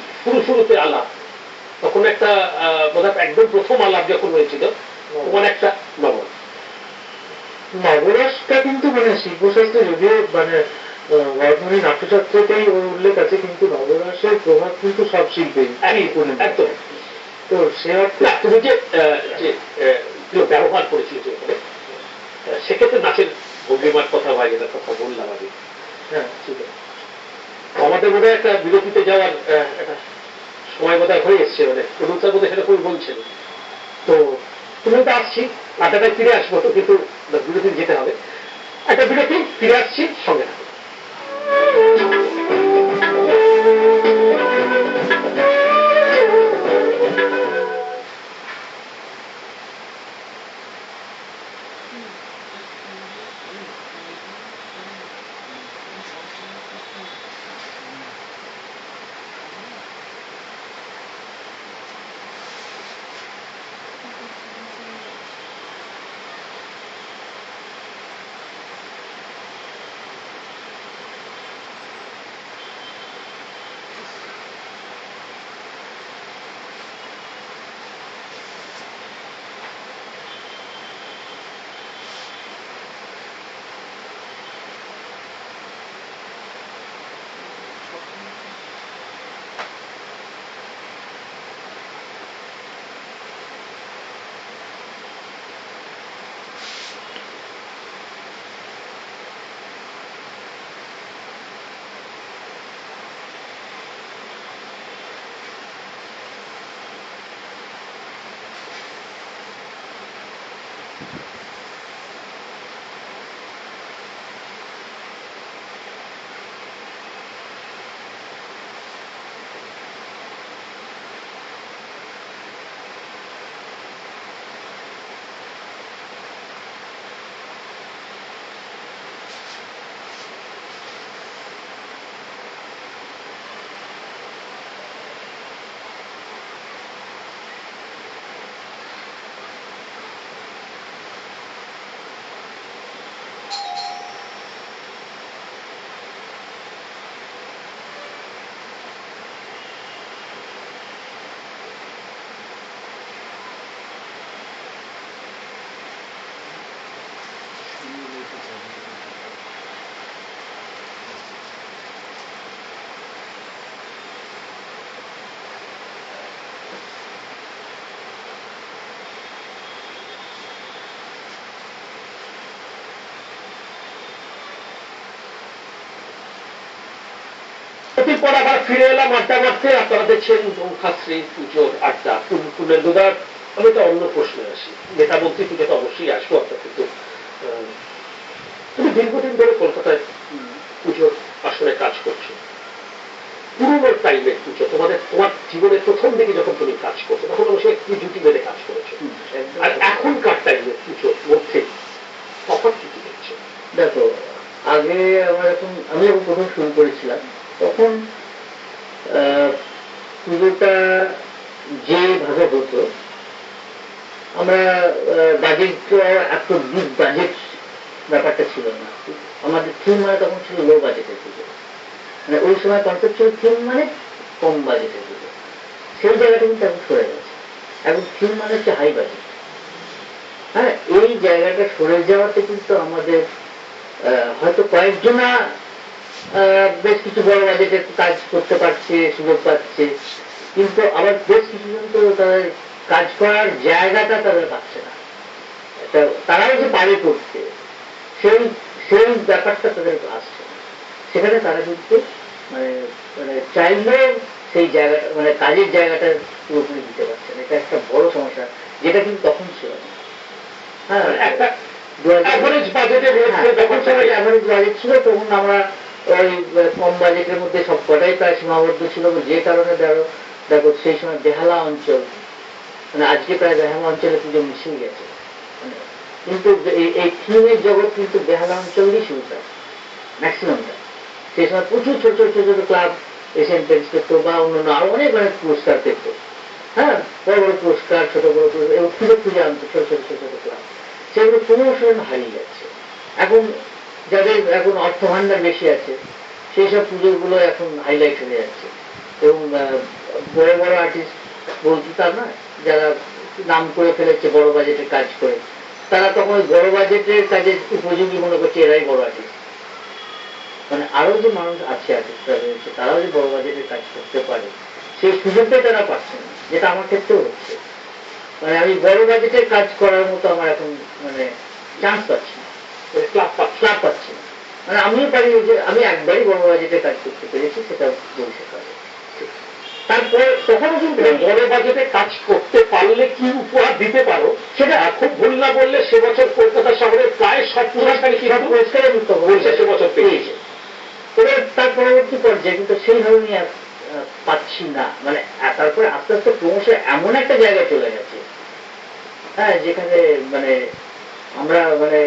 A: শুরুতে আলাপ, তখন একটা বোধহয় একদম প্রথম আলাপ যখন হয়েছিল, তোমার একটা
B: নবরসটা কিন্তু মানে শিল্পশাস্ত্রে যদিও মানে বর্তমানে নাট্যশাস্ত্রতেই ওর উল্লেখ আছে, কিন্তু নবরসের প্রভাব কিন্তু সব শিল্পেই
A: একদম।
B: তো সে অর্থে
A: তুমি যে ব্যবহার করেছিল সেক্ষেত্রে নাচের ভঙ্গিমার কথা বা এটার কথা বললাম আমি।
B: হ্যাঁ ঠিক আছে,
A: আমাদের বোধহয় একটা বিরতিতে যাওয়ার একটা সময় বোধহয় হয়ে এসছে, মানে প্রডিউসার বোধহয় সেটা করে বলছেন। তো তুমি তো আসছি, 8টায় ফিরে আসবো, তো কিন্তু বিরতি যেতে হবে। একটা বিরতি, ফিরে আসছি, সঙ্গে থাকো। পর আবার ফিরে এলাম আড্ডা মারতে। আপনারা দেখছেন ধনখাশ্রী পুজোর আড্ডা। পুনেন্দুদার আমি তো অন্য প্রশ্নে আসি, নেতামন্ত্রী পুজো তো অবশ্যই আসবো আপনার, কিন্তু তুমি দীর্ঘদিন ধরে কলকাতায় পুজোর আসলে কাজ করছো। পুরোনো টাইমের পুজো, তোমার জীবনের প্রথম দিকে যখন তুমি কাজ করছো তখন অবশ্যই একটু জুটি বেঁধে কাজ করেছো, আর এখনকার টাইমের পুজোর মধ্যে তখন কি কি দেখছো?
C: দেখো, আগে আমি যখন প্রথম শুরু করেছিলাম তখন পুজোটা যেভাবে হতো আমরা বাজেট এত বিগ বাজেট ব্যাপারটা ছিল না। আমাদের থিম মানে তখন ছিল লো বাজেটের পুজো, মানে ওই সময় কনসেপচুয়াল থিম মানে কম বাজেটের পুজো। সেই জায়গাটা কিন্তু এখন সরে গেছে, এখন থিম মানে হচ্ছে হাই বাজেট। হ্যাঁ, এই জায়গাটা সরে যাওয়াতে কিন্তু আমাদের হয়তো কয়েকজনা বেশ কিছু বড় বাজেটের কাজ করতে পারছে, সুযোগ পাচ্ছে, কিন্তু আবার বেশ কিছুজন তো তাদের কাজ করার জায়গাটা তাদের পাচ্ছে না। তারাও যে পারে করতে, সেই সেই ব্যাপারটা তাদের আসছে না। সেখানে তারা কিন্তু মানে মানে চাইলেও সেই জায়গাটা মানে কাজের জায়গাটা পুরোপুরি দিতে পারছে না। এটা একটা বড় সমস্যা, যেটা কিন্তু তখন ছিল না। হ্যাঁ,
A: একটা অ্যাভারেজ বাজেটের
C: তখন সময় অ্যাভারেজ বাজেট ছিল, তখন আমরা ওই কম বাজেটের মধ্যে সব কটাই প্রায় সীমাবদ্ধ ছিল। যে কারণে দেখো সেই সময় বেহালা অঞ্চল, মানে আজকে প্রায় বেহালা অঞ্চলে পুজো মিশিয়ে গেছে, মানে কিন্তু এই থিমের জগৎ কিন্তু বেহালা অঞ্চলেই শুরুটা ম্যাক্সিমামটা। সেই সময় প্রচুর ছোট ছোট ছোট ছোট ক্লাব এশিয়ান পেন্টস পেত বা অন্যান্য আরো অনেক অনেক পুরস্কার পেত। হ্যাঁ, বড় বড় পুরস্কার, ছোট বড় পুরস্কার এবং খুঁজে খুঁজে আনতো ছোট ছোট ছোট ছোট ক্লাব। সেগুলো ক্রমশ হারিয়ে যাচ্ছে। এখন যাদের এখন অর্থ ভান্ডার বেশি আছে, সেই সব পুজোগুলো এখন হাইলাইট হয়ে যাচ্ছে। এবং বড় বড় আর্টিস্ট বলতে তা নয়, যারা নাম করে ফেলেছে বড় বাজেটের কাজ করে, তারা তখন ওই বড় বাজেটের কাজের উপযোগী মনে করছে এরাই বড় আর্টিস্ট। মানে আরো যে মানুষ আছে আর্টিস্টরা রয়েছে, তারাও যে বড় বাজেটের কাজ করতে পারে, সেই সুযোগটাই তারা পাচ্ছে না, যেটা আমার ক্ষেত্রেও হচ্ছে। মানে আমি বড় বাজেটের কাজ করার মতো আমার এখন মানে চান্স পাচ্ছি না, ক্লাব পাচ্ছি না। মানে আমিও পারি যে আমি একবারই বড় বাজেটের কাজ করতে পেরেছি, সেটা বলতে পারি।
A: তারপরে তখনও কিন্তু বড় বাজেটে কাজ করতে পারলে কি উপহার দিতে পারো সেটা খুব ভুল না বললে সে বছর কলকাতা শহরে প্রায় সব পুরস্কারই কিন্তু
C: পুরস্কারের মুক্ত
A: বলছে সে বছর পেয়েছে।
C: এবার তার পরবর্তী পর্যায়ে কিন্তু সেই ধরনের আর পাচ্ছি না। মানে তারপরে আস্তে আস্তে ক্রমশ এমন একটা জায়গায় চলে গেছে, হ্যাঁ, যেখানে মানে আমরা মানে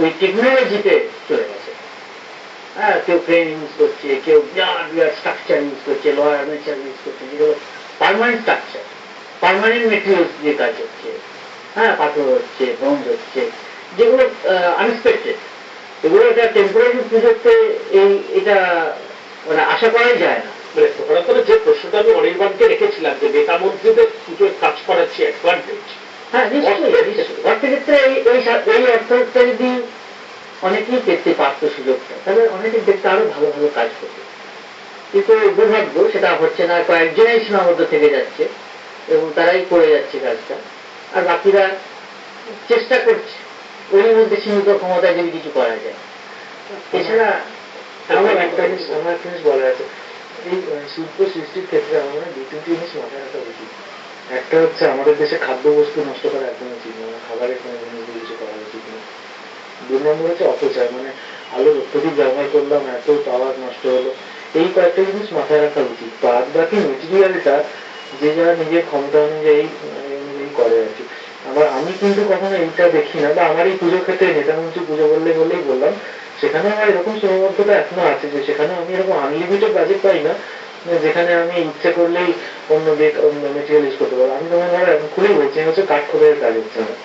C: ওই টেকনোলজিতে চলে গেছে। হ্যাঁ, কেউ ক্রেন ইউজ করছে, কেউ বিরাট স্ট্রাকচার ইউজ করছে, লোহার আর্মেচার ইউজ করছে, যেগুলো পার্মানেন্ট স্ট্রাকচার, পার্মানেন্ট মেটেরিয়ালস দিয়ে কাজ হচ্ছে। হ্যাঁ, পাথর হচ্ছে, ব্রোঞ্জ হচ্ছে, যেগুলো আনএক্সপেক্টেড। এগুলো একটা টেম্পোরারি পুজোতে এটা মানে আশা করাই যায় না।
A: মানে ধরা করে যে প্রশ্নটা আমি অনির্বাণকে রেখেছিলাম যে নেতা মন্ত্রীদের পুজোর কাজ করাচ্ছি অ্যাডভান্টেজ।
C: হ্যাঁ, নিশ্চয়ই অর্থের ক্ষেত্রে এই অর্থটা যদি অনেকেই পেতে পারত সুযোগটা, তাহলে অনেকে দেখতে আরো ভালো ভালো কাজ করবে। কিন্তু দুর্ভাগ্য সেটা হচ্ছে না, কয়েকজনেই সীমাবদ্ধ থেকে যাচ্ছে এবং তারাই করে যাচ্ছে কাজটা, আর বাকিরা চেষ্টা করছে ওই মধ্যে সীমিত ক্ষমতায় যদি কিছু করা যায়। এছাড়া
B: আমার একটা জিনিস বলা আছে, এই শিল্প সৃষ্টির ক্ষেত্রে আমার দু তিনটি জিনিস মাথায় রাখা উচিত। একটা হচ্ছে আমাদের দেশে খাদ্য বস্তু নষ্ট করা একদম উচিত নয়, খাবারের কোনো জিনিস দিয়ে কিছু করা উচিত নয়। 2 নম্বর হচ্ছে অপচয়, মানে আলোর অত্যধিক ব্যবহার করলাম, এত পাওয়ার নষ্ট হলো, এই কয়েকটা জিনিস মাথায় রাখা উচিত। বাদ বাকি মেটেরিয়ালটা যে যারা নিজের ক্ষমতা অনুযায়ী করে আর কি। আমি কিন্তু কখনো এইটা দেখি না, বা আমার এই পুজো ক্ষেত্রে নেতামন্ত্রী পুজো বললেই বললাম, সেখানে আমার এরকম সীমাবদ্ধতা এখনো আছে যে সেখানে আমি এরকম আনলিমিটেড বাজেট পাই না, যেখানে আমি ইচ্ছে করলেই অন্য মেটেরিয়াল ইউজ করতে পারবো। আমি তোমার ধরো এখন খুলেই বলছি, হচ্ছে কাঠ খোদাইয়ের কাজ হচ্ছে আমার,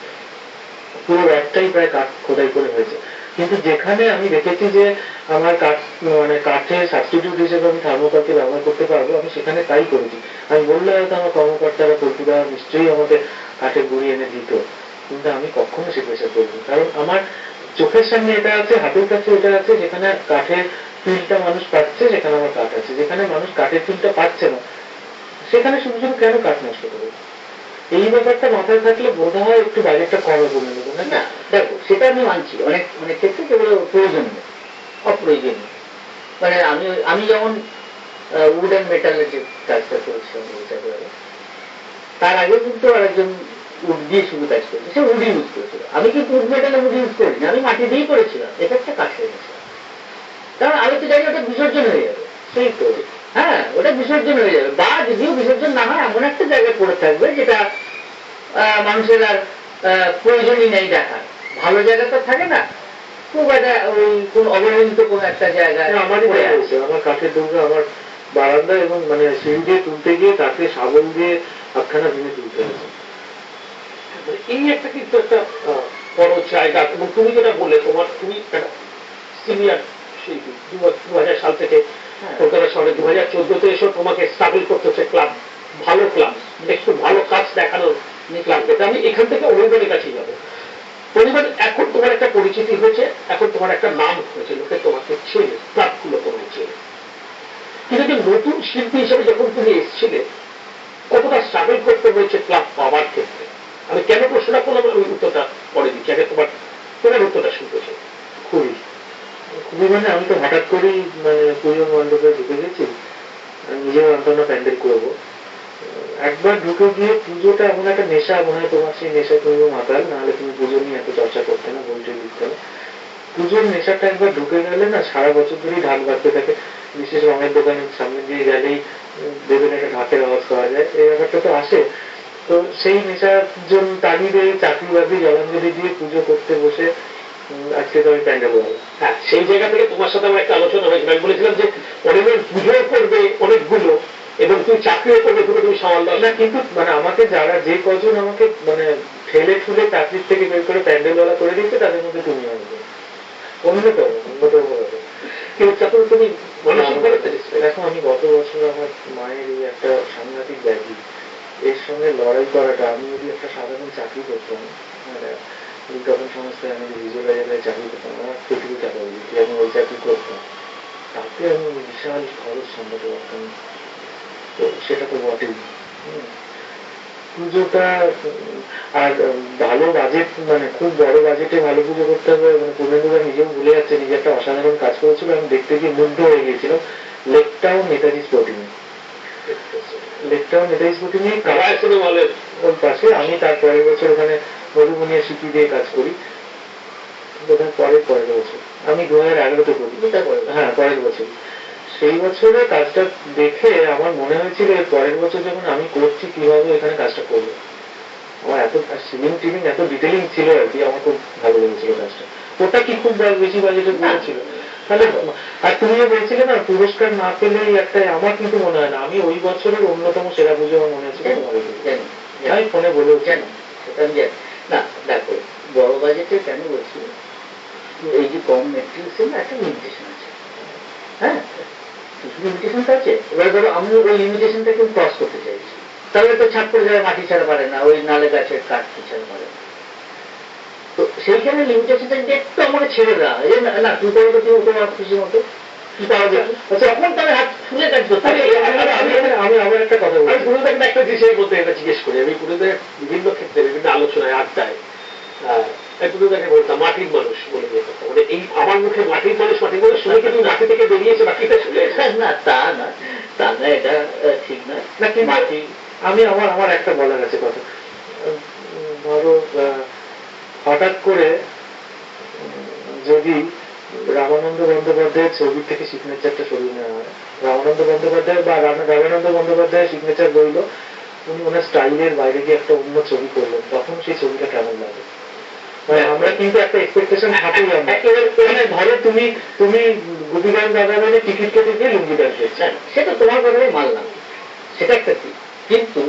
B: পুরো একটাই প্রায় কাঠ খোদাই করে হয়েছে। কিন্তু যেখানে আমি দেখেছি যে আমার কাঠ মানে কাঠের সাবস্টিটিউট হিসেবে আমি থার্মোকলকে ব্যবহার করতে পারবো, আমি সেখানে তাই করেছি। আমি বললে হয়তো আমার কর্মকর্তারা কল্পুরা নিশ্চয়ই আমাকে কাঠের গুঁড়ি এনে দিত, কিন্তু আমি কখনো সে পেশা করবো, কারণ আমার চোখের সামনে এটা আছে, হাতের কাছে এটা আছে, যেখানে কাঠের ফিলটা মানুষ পাচ্ছে সেখানে আমার কাঠ আছে, যেখানে মানুষ কাঠের ফিলটা পাচ্ছে না সেখানে শুধু শুধু কেন কাঠ নষ্ট করবে। এই ব্যাপারটা মাথায় থাকলে বোধ হয় একটু বাজেটটা কমে কমে নেবো না।
C: দেখো, সেটা আমি মানছি, অনেক অনেক ক্ষেত্রে সেগুলো প্রয়োজনীয়, অপ্রয়োজনীয়। মানে আমি যেমন উড অ্যান্ড মেটালের যে কাজটা করেছিলাম তার আগে কিন্তু আরেকজন উড দিয়ে শুধু কাজ করেছে, সে উড ইউজ করেছিল। আমি কিন্তু উড মেটালে উড ইউজ করিনি, আমি মাটি দিয়েই করেছিলাম, এফেক্টটা কাঠ হয়ে গেছে। কারণ আমি তো জানি ওটা বিসর্জন হয়ে যাবে। সেই তো, হ্যাঁ, ওটা বিসর্জন হয়ে যাবে, বা যদিও বিসর্জন না হয় এমন একটা জায়গায় পড়ে থাকবে যেটা মানুষের আর প্রয়োজনই নেই দেখার। ভালো জায়গা তো থাকে না, খুব একটা ওই কোন অবহেলিত কোন একটা জায়গায়।
B: আমারই হয়েছে, আমার কাঠের দৌড়ে আমার বারান্দা এবং মানে সিঁড়ি দিয়ে তুলতে গিয়ে তাকে শাবল দিয়ে হাতখানা ভেঙে তুলতে হয়েছে।
A: মানে এই একটা কিন্তু একটা বড় জায়গা, এবং তুমি যেটা বললে তুমি একটা সিনিয়র শিল্পী 2000 সাল থেকে কলকাতা শহরে 2014-তে এসে তোমাকে স্ট্রাগল করতে হচ্ছে ক্লাব, ভালো ক্লাব, একটু ভালো কাজ দেখানোর ক্লাব পেতে। আমি এখান থেকে অনির্বাণের কাছে যাবো। অনির্বাণ, এখন তোমার একটা পরিচিতি হয়েছে, এখন তোমার একটা নাম হয়েছে, লোকে তোমাকে চেনে, ক্লাবগুলো তোমাকে চেনে, কিন্তু যে নতুন শিল্পী হিসেবে যখন তুমি এসেছিলে কতটা স্ট্রাগল করতে হয়েছে ক্লাব পাওয়ার ক্ষেত্রে? আমি কেন প্রশ্নটা করলাম আমি উত্তরটা পরে দিচ্ছি, আগে তোমার উত্তরটা শুনতে চাই।
B: খুবই খুবই মানে আমি তো হঠাৎ করেই মানে পুজো মণ্ডপে ঢুকে গেছি, নিজেও অন্তত প্যান্ডেল করবো। একবার ঢুকে গিয়ে পুজোটা এমন একটা নেশা, মনে হয় তোমার সেই নেশা তুমিও মাতাল, নাহলে তুমি পুজো নিয়ে এত চর্চা করতে না, বলতে দিতে না। পুজোর নেশাটা একবার ঢুকে গেলে না সারা বছর ধরেই ঢাক বাজতে থাকে। বিশেষ রঙের দোকানের সামনে দিয়ে গেলেই দেখবেন একটা ঢাকের আওয়াজ পাওয়া যায়, এই ব্যাপারটা তো আসে। তো সেই নেশার জন্য তাগিদে চাকরি বাকরি জলাঞ্জলি দিয়ে পুজো করতে বসে আজকে তো আমি প্যান্ডেল বলবো।
A: হ্যাঁ, সেই জায়গা থেকে তোমার সাথে আমার একটা আলোচনা হয়েছিল, আমি বলেছিলাম যে অনেকজন পুজো করবে অনেকগুলো এবং তুমি চাকরিও করবে, তুমি সামাল দাও
B: না, কিন্তু মানে আমাকে যারা যে কজন আমাকে মানে ঠেলে ঠুলে চাকরির থেকে বের করে প্যান্ডেলওয়ালা করে দিচ্ছে তাদের মধ্যে তুমি আসবে অন্যতম ভাবে।
A: কিন্তু চাকরি তুমি মানসিকভাবে
B: দেখো, আমি গত বছর আমার মায়ের এই একটা সাংঘাতিক ব্যাধি, এর সঙ্গে লড়াই করাটা, আমি যদি একটা সাধারণ চাকরি করতাম, মানে বিজ্ঞাপন সংস্থায় আমি ভিজুয়ালাইজারে চাকরি করতাম, আমার প্রচুর টাকা দিয়েছি, আমি ওই চাকরি করতাম, তাতে আমি বিশাল খরচ সামলাতে পারতাম। তো সেটা তো বটেই। পুজোটা আর ভালো বাজেট, মানে খুব বড় বাজেটে ভালো পুজো করতে হবে, মানে পূর্ণেন্দুরা নিজেও ভুলে যাচ্ছে, নিজে একটা অসাধারণ কাজ করেছিল, আমি দেখতে গিয়ে মুগ্ধ হয়ে গিয়েছিলাম। লেকটাউন নেতাজি স্পোর্টিং, লেকটাউন নেতাজি স্পোর্টিং ওর পাশে। আমি তার পরের বছর ওখানে মধুবনিয়া সিটি দিয়ে কাজ করি, বোধহয় পরের বছর, আমি 2011-তে করি। হ্যাঁ, পরের বছর। সেই বছরে কাজটা দেখে আমার মনে হয়েছিল এর পরের বছর যখন আমি করছি কিভাবে এখানে কাজটা করবো। আমার এত সিলিং টিলিং এত ডিটেলিং ছিল আর কি, আমার খুব ভালো লেগেছিল কাজটা। ওটা কি খুব বেশি বাজেটের ছিল তাহলে? আর তুমিও বলছিলে না পুরস্কার না পেলেই একটা, আমার কিন্তু মনে হয় না, আমি ওই বছরের অন্যতম সেরা পুজো আমার মনে হচ্ছে। আমি ফোনে বলেও
C: কেন সেটা আমি জানি না। দেখো, বড় বাজেটে কেন বলছি, এই যে কম ম্যাটেরিয়ালসের না একটা লিমিটেশন আছে। হ্যাঁ, কিছু লিমিটেশনটা আছে। এবার ধরো আমি ওই লিমিটেশনটাকে ক্রস করতে চাইছি, তাহলে তো ছাপ করে যাবে, মাটি ছাড়া পারে না, ওই নালে গাছের কাঠ ছাড়া পারে না। তো সেইখানে লিমিটেশনটা একটু আমাকে ছেড়ে দেওয়া হয়, না তুই করো তো তুই তোমার খুশি মতো কি পাওয়া যায়, তখন তাহলে হাত ফুলে কাজ করতে।
B: আমি আবার একটা কথা বলি,
A: আমি পুরোদেরকে একটা বিষয়ের মধ্যে এটা জিজ্ঞেস করি, আমি পুরোদের বিভিন্ন ক্ষেত্রে বিভিন্ন আলোচনায় আড্ডায় পুরোদেরকে বলতাম মাটির মানুষ বলে দিয়ে কথা, মানে এই আমার মুখে মাটির মানুষ শুনে কি তুমি মাটি থেকে বেরিয়েছে বাকিটা শুনে?
C: না, তা না, এটা ঠিক না।
B: মাটি আমি আমার একটা বলার আছে কথা। ধরো হঠাৎ করে যদি রামানন্দ বন্দ্যোপাধ্যায়ের ছবি থেকে সিগনেচারটা সরিয়ে নেওয়া হয়, রামানন্দ বন্দ্যোপাধ্যায় বা রামানন্দ বন্দ্যোপাধ্যায়ের সিগনেচার রইল, উনি ওনার স্টাইলের বাইরে গিয়ে একটা অন্য ছবি করলেন, তখন সেই ছবিটা কেমন লাগে? আমরা কিন্তু একটা এক্সপেকটেশন থাকেই, ধরো তুমি গুপি গান দাদা বলে টিকিট কেটে দিয়ে লুঙ্গি ডান্স দেখছো,
C: সেটা তোমার কথাই মানলাম, সেটা একটা ঠিক। কিন্তু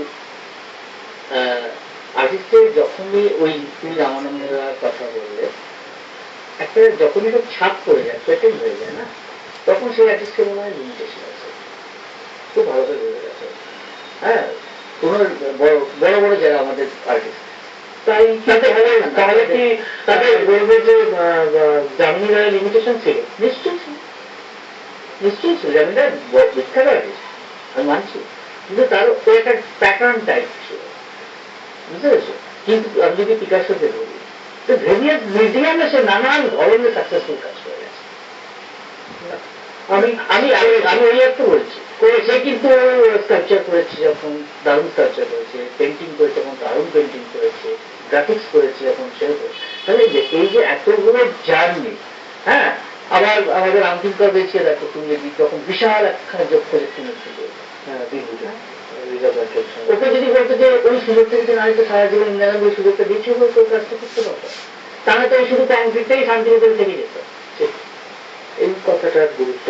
C: আর্টিস্টের যখনই ওই তুমি রামানন্দের কথা বললে, একটা যখনই একটা ছাপ পড়ে যায়, প্যাটার্ন হয়ে যায় না, তখন সেই আর্টিস্টের মনে হয় লিমিটেশন আছে। খুব ভালো করে বোঝা গেছে। হ্যাঁ, কোনো বড় বড় যারা আমাদের আর্টিস্ট,
B: তাই তাহলে কি তাদের বলবে যে জামিনী রায়ের লিমিটেশন ছিল?
C: নিশ্চয়ই ছিল, নিশ্চয়ই ছিল। জামিনীরা বিখ্যাত আর্টিস্ট, আমি মানছি, কিন্তু তার একটা প্যাটার্ন টাইপ ছিল, বুঝতে পেরেছো? কিন্তু আমি যদি পিকাসোকে বলি, তো ভেরিয়াস মিডিয়ামে সে নানান ধরনের সাকসেসফুল কাজ করে গেছে। আমি আমি আমি ওই একটা বলছি, সে কিন্তু স্কাল্পচার করেছে যখন দারুণ স্কাল্পচার করেছে, পেন্টিং করেছে যখন দারুণ পেন্টিং করেছে, গ্রাফিক্স করেছে যখন সে করেছে। তাহলে এই যে এতগুলো জার্নি, হ্যাঁ, আবার আমাদের রামকিঙ্কর বেঁচে দেখো, তুমি যদি তখন বিশাল একখানে যোগ প্রজেক্ট নেতৃত্ব করবে। হ্যাঁ, ওকে যদি বলতো যে ওই সুযোগটা যদি নারীকে সারা জীবন ইন্দিরা ওই সুযোগটা দিচ্ছে, ওই কাজটা করতে পারতো, তাহলে তো ওই শুধু কংক্রিটটাই শান্তিনিকেতন থেকে যেত।
B: এই কথাটার গুরুত্ব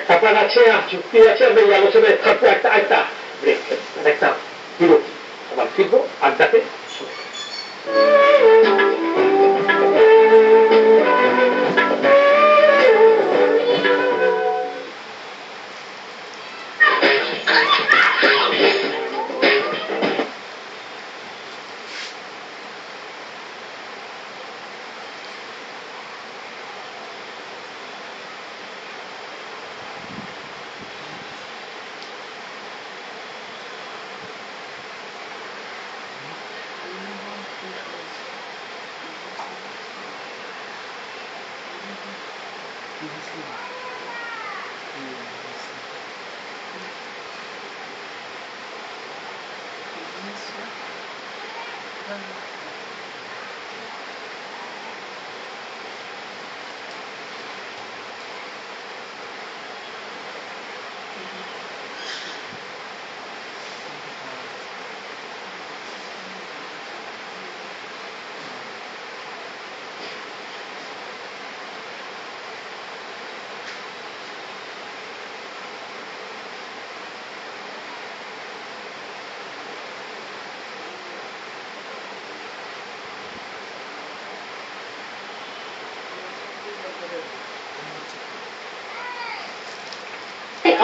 A: ব্যাপার আছে, আর চুক্তি আছে। আমি এই আলোচনায় থাকবো একটা ব্রেক, একটা বিরতি, আবার ফিরবো আড্ডাতে।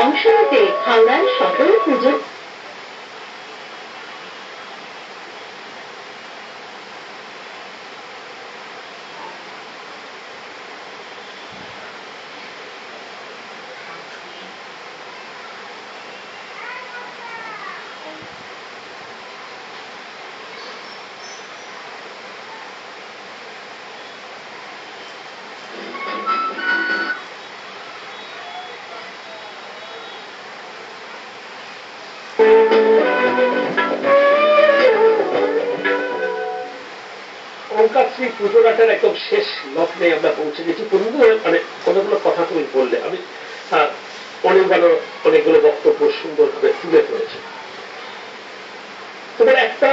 E: অংশ নিতে হাওড়ার সকল পুজো
A: কলকাশ্রী পুজোটার একদম শেষ লগ্নে আমরা পৌঁছে গেছি। মানে কতগুলো কথা তুমি বললে, আমি অনেকগুলো বক্তব্য সুন্দরভাবে তুলে ধরেছি। তোমার একটা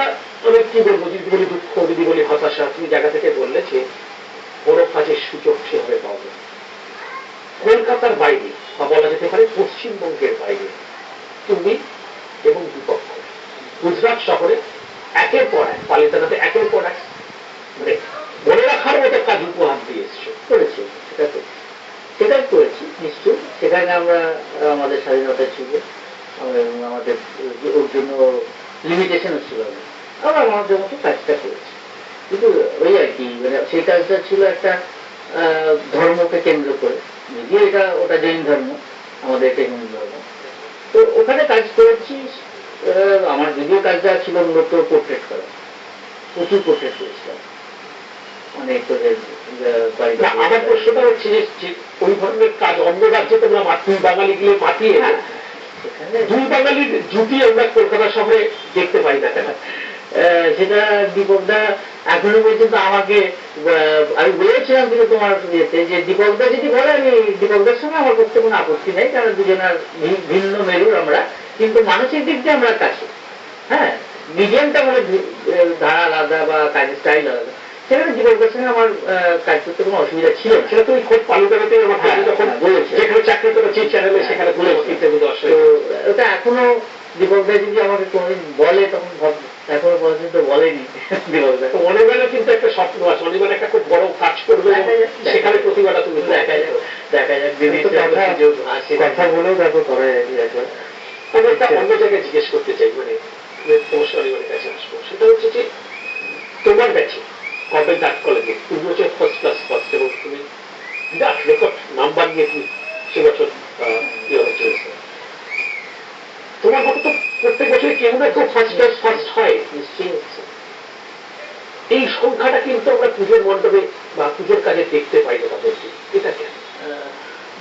A: আমি কি বলবো, যদি বলি দুঃখ, যদি বলি হতাশা, তুমি জায়গা থেকে বললে যে বড় কাজের সুযোগ সেভাবে পাওয়া যায় কলকাতার বাইরে, বা বলা যেতে পারে পশ্চিমবঙ্গের বাইরে। তুমি এবং বিপক্ষ গুজরাট শহরে একের পর এক, পালিতানাতে একের পর এক মানে মনে রাখার মতো কাজ উপহার দিয়ে এসছো।
C: করেছি, সেটাই করেছি নিশ্চয়ই। সেখানে আমরা আমাদের স্বাধীনতা ছিল এবং আমাদের ওর জন্য লিমিটেশনও ছিল না, আমরা আমাদের মতো কাজটা করেছি। কিন্তু ওই আর কি, মানে সেই কাজটা ছিল একটা ধর্মকে কেন্দ্র করে, যদিও ওটা জৈন ধর্ম, আমাদের এটা হিন্দু ধর্ম। তো ওখানে কাজ করেছি। আমার যদিও কাজটা ছিল মূলত পোর্ট্রেট করা, প্রচুর পোর্ট্রেট করেছিলাম অনেক
A: আমার প্রশ্নটা হচ্ছে যে ওই ধরনের কাজ অন্য রাজ্যে তোমরা দুই বাঙালি গিয়ে মাতিয়ে, দুই বাঙালির জুটি আমরা কলকাতা শহরে দেখতে পাই না কেন?
C: সেটা দীপকদা এখনো পর্যন্ত আমাকে, আমি বলেছিলাম কিন্তু তোমার ইয়েতে, যে দীপকদা যদি বলে আমি দীপকদার সঙ্গে আমার করতে কোনো আপত্তি নেই, কারণ দুজনের ভিন্ন মেরুর আমরা, কিন্তু মানসিক দিক দিয়ে আমরা কাছে। হ্যাঁ, মিডিয়ামটা মানে ধারা আলাদা বা কাজের স্টাইল আলাদা, সেখানে দীপকদার সঙ্গে আমার কাজ করতে কোনো অসুবিধা ছিল না।
A: সেটা তুমি খোঁজ পালুদারাতে যখন বলেছে যেখানে চাকরি করো যে চ্যানেলে, সেখানে বলে
C: ওটা এখনো দীপকদা যদি আমাকে কোনোদিন বলে তখন এখনো পর্যন্ত বলেনি দীপকদা।
A: অনির্বাণে কিন্তু একটা স্বপ্ন আছে, অনির্বাণ একটা খুব বড় কাজ করবে, সেখানে প্রতিভাটা তুমি
C: দেখা যাক দিদি
B: কথা বলেও দেখো করা যায়।
A: আমি একটা অন্য জায়গায় জিজ্ঞেস করতে চাই, মানে অবশ্যই অনির্বাণের কাছে আসবো। সেটা হচ্ছে যে তোমার ব্যাচে গভর্নমেন্ট আর্ট কলেজে তুমি হচ্ছে ফার্স্ট ক্লাস ফার্স্ট, এবং তুমি বিরাট রেকর্ড নাম্বার নিয়ে তুমি সে বছর ইয়ে হচ্ছে। তোমার মতো তো প্রত্যেক বছরে কেউ না কেউ ফার্স্ট ক্লাস ফার্স্ট হয়, নিশ্চয়ই হচ্ছে। এই সংখ্যাটা কিন্তু আমরা পুজোর মণ্ডপে বা পুজোর কাজে দেখতে পাই না তাদেরকে, এটা কেন?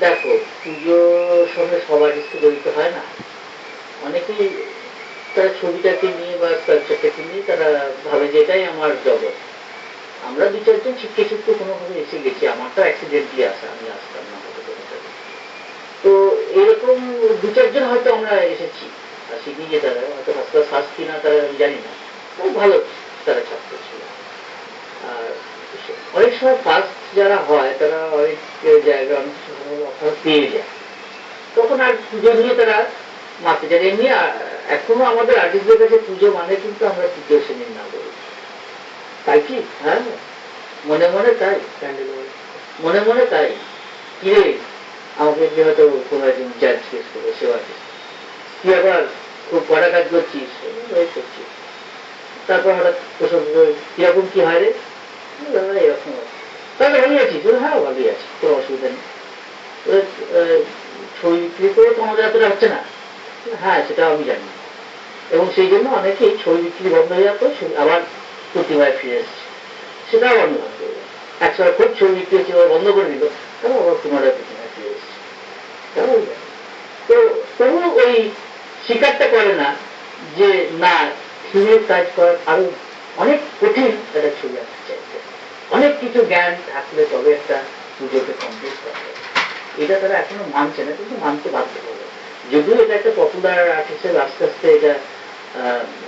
C: দেখো, পুজোর সঙ্গে সবার কিছু জড়িত হয় না। অনেকেই তারা ছবিটাকে নিয়ে বা কালচারটাকে নিয়ে তারা ভাবে যে এটাই আমার জগৎ। আমরা দু চারজন ছিটকে ছিটকে কোনোভাবে এসে গেছি, আমারটা অ্যাক্সিডেন্টলি আসা, আমি আসতাম না হয়তো। তো এরকম দু চারজন হয়তো আমরা এসেছি, আর শিখে যে তারা হয়তো ফার্স্ট ক্লাস ফার্স্ট কিনা তারা আমি জানি না, খুব ভালো তারা ছাত্র ছিল। আর অনেক সময় ফার্স্ট যারা হয় তারা অনেক জায়গায় অনেক অফার পেয়ে যায়, তখন আর পুজো নিয়ে তারা মারতে যায়। এমনি এখনো আমাদের আর্টিস্টদের কাছে পুজো মানে কিন্তু আমরা তৃতীয় শ্রেণীর না বলি, তাই কি? হ্যাঁ, মনে মনে তাই, মনে মনে তাই। কিরে, আমাকে যে হয়তো কোনো একজন জাজ কেস করবে, সেবা তুই আবার খুব কড়া কাজ করছিস, করছিস, তারপর হঠাৎ প্রসঙ্গ কিরকম কি হয় রে, এরকম তাহলে ভালোই আছিস? হ্যাঁ ভালোই আছি, কোনো অসুবিধা নেই। ছবি বিক্রি করে তো আমাদের এতটা হচ্ছে না। হ্যাঁ, সেটাও আমি জানি, এবং সেই জন্য অনেকেই ছবি বিক্রি বন্ধ হয়ে যাতো, আবার প্রতিভায় ফিরে এসছে, সেটাও আমি বন্ধ হয়ে যাবো। একসময় খুব ছবি বিক্রি হচ্ছে, বন্ধ করে দিল, তারপর আবার পুনরায় প্রতিভায় ফিরে এসছে। তো তবু ওই স্বীকারটা করে না যে না, থিমের কাজ করার আরো অনেক কঠিন একটা ছবি আঁকতে চাইছে, অনেক কিছু জ্ঞান থাকলে তবে একটা পুজোকে কমপ্লিট করা যায়। এটা তারা এখনো মানছে না, কিন্তু মানতে বাধ্য হবে। যদিও এটা একটা পপুলার আর্ট হিসেবে আস্তে আস্তে এটা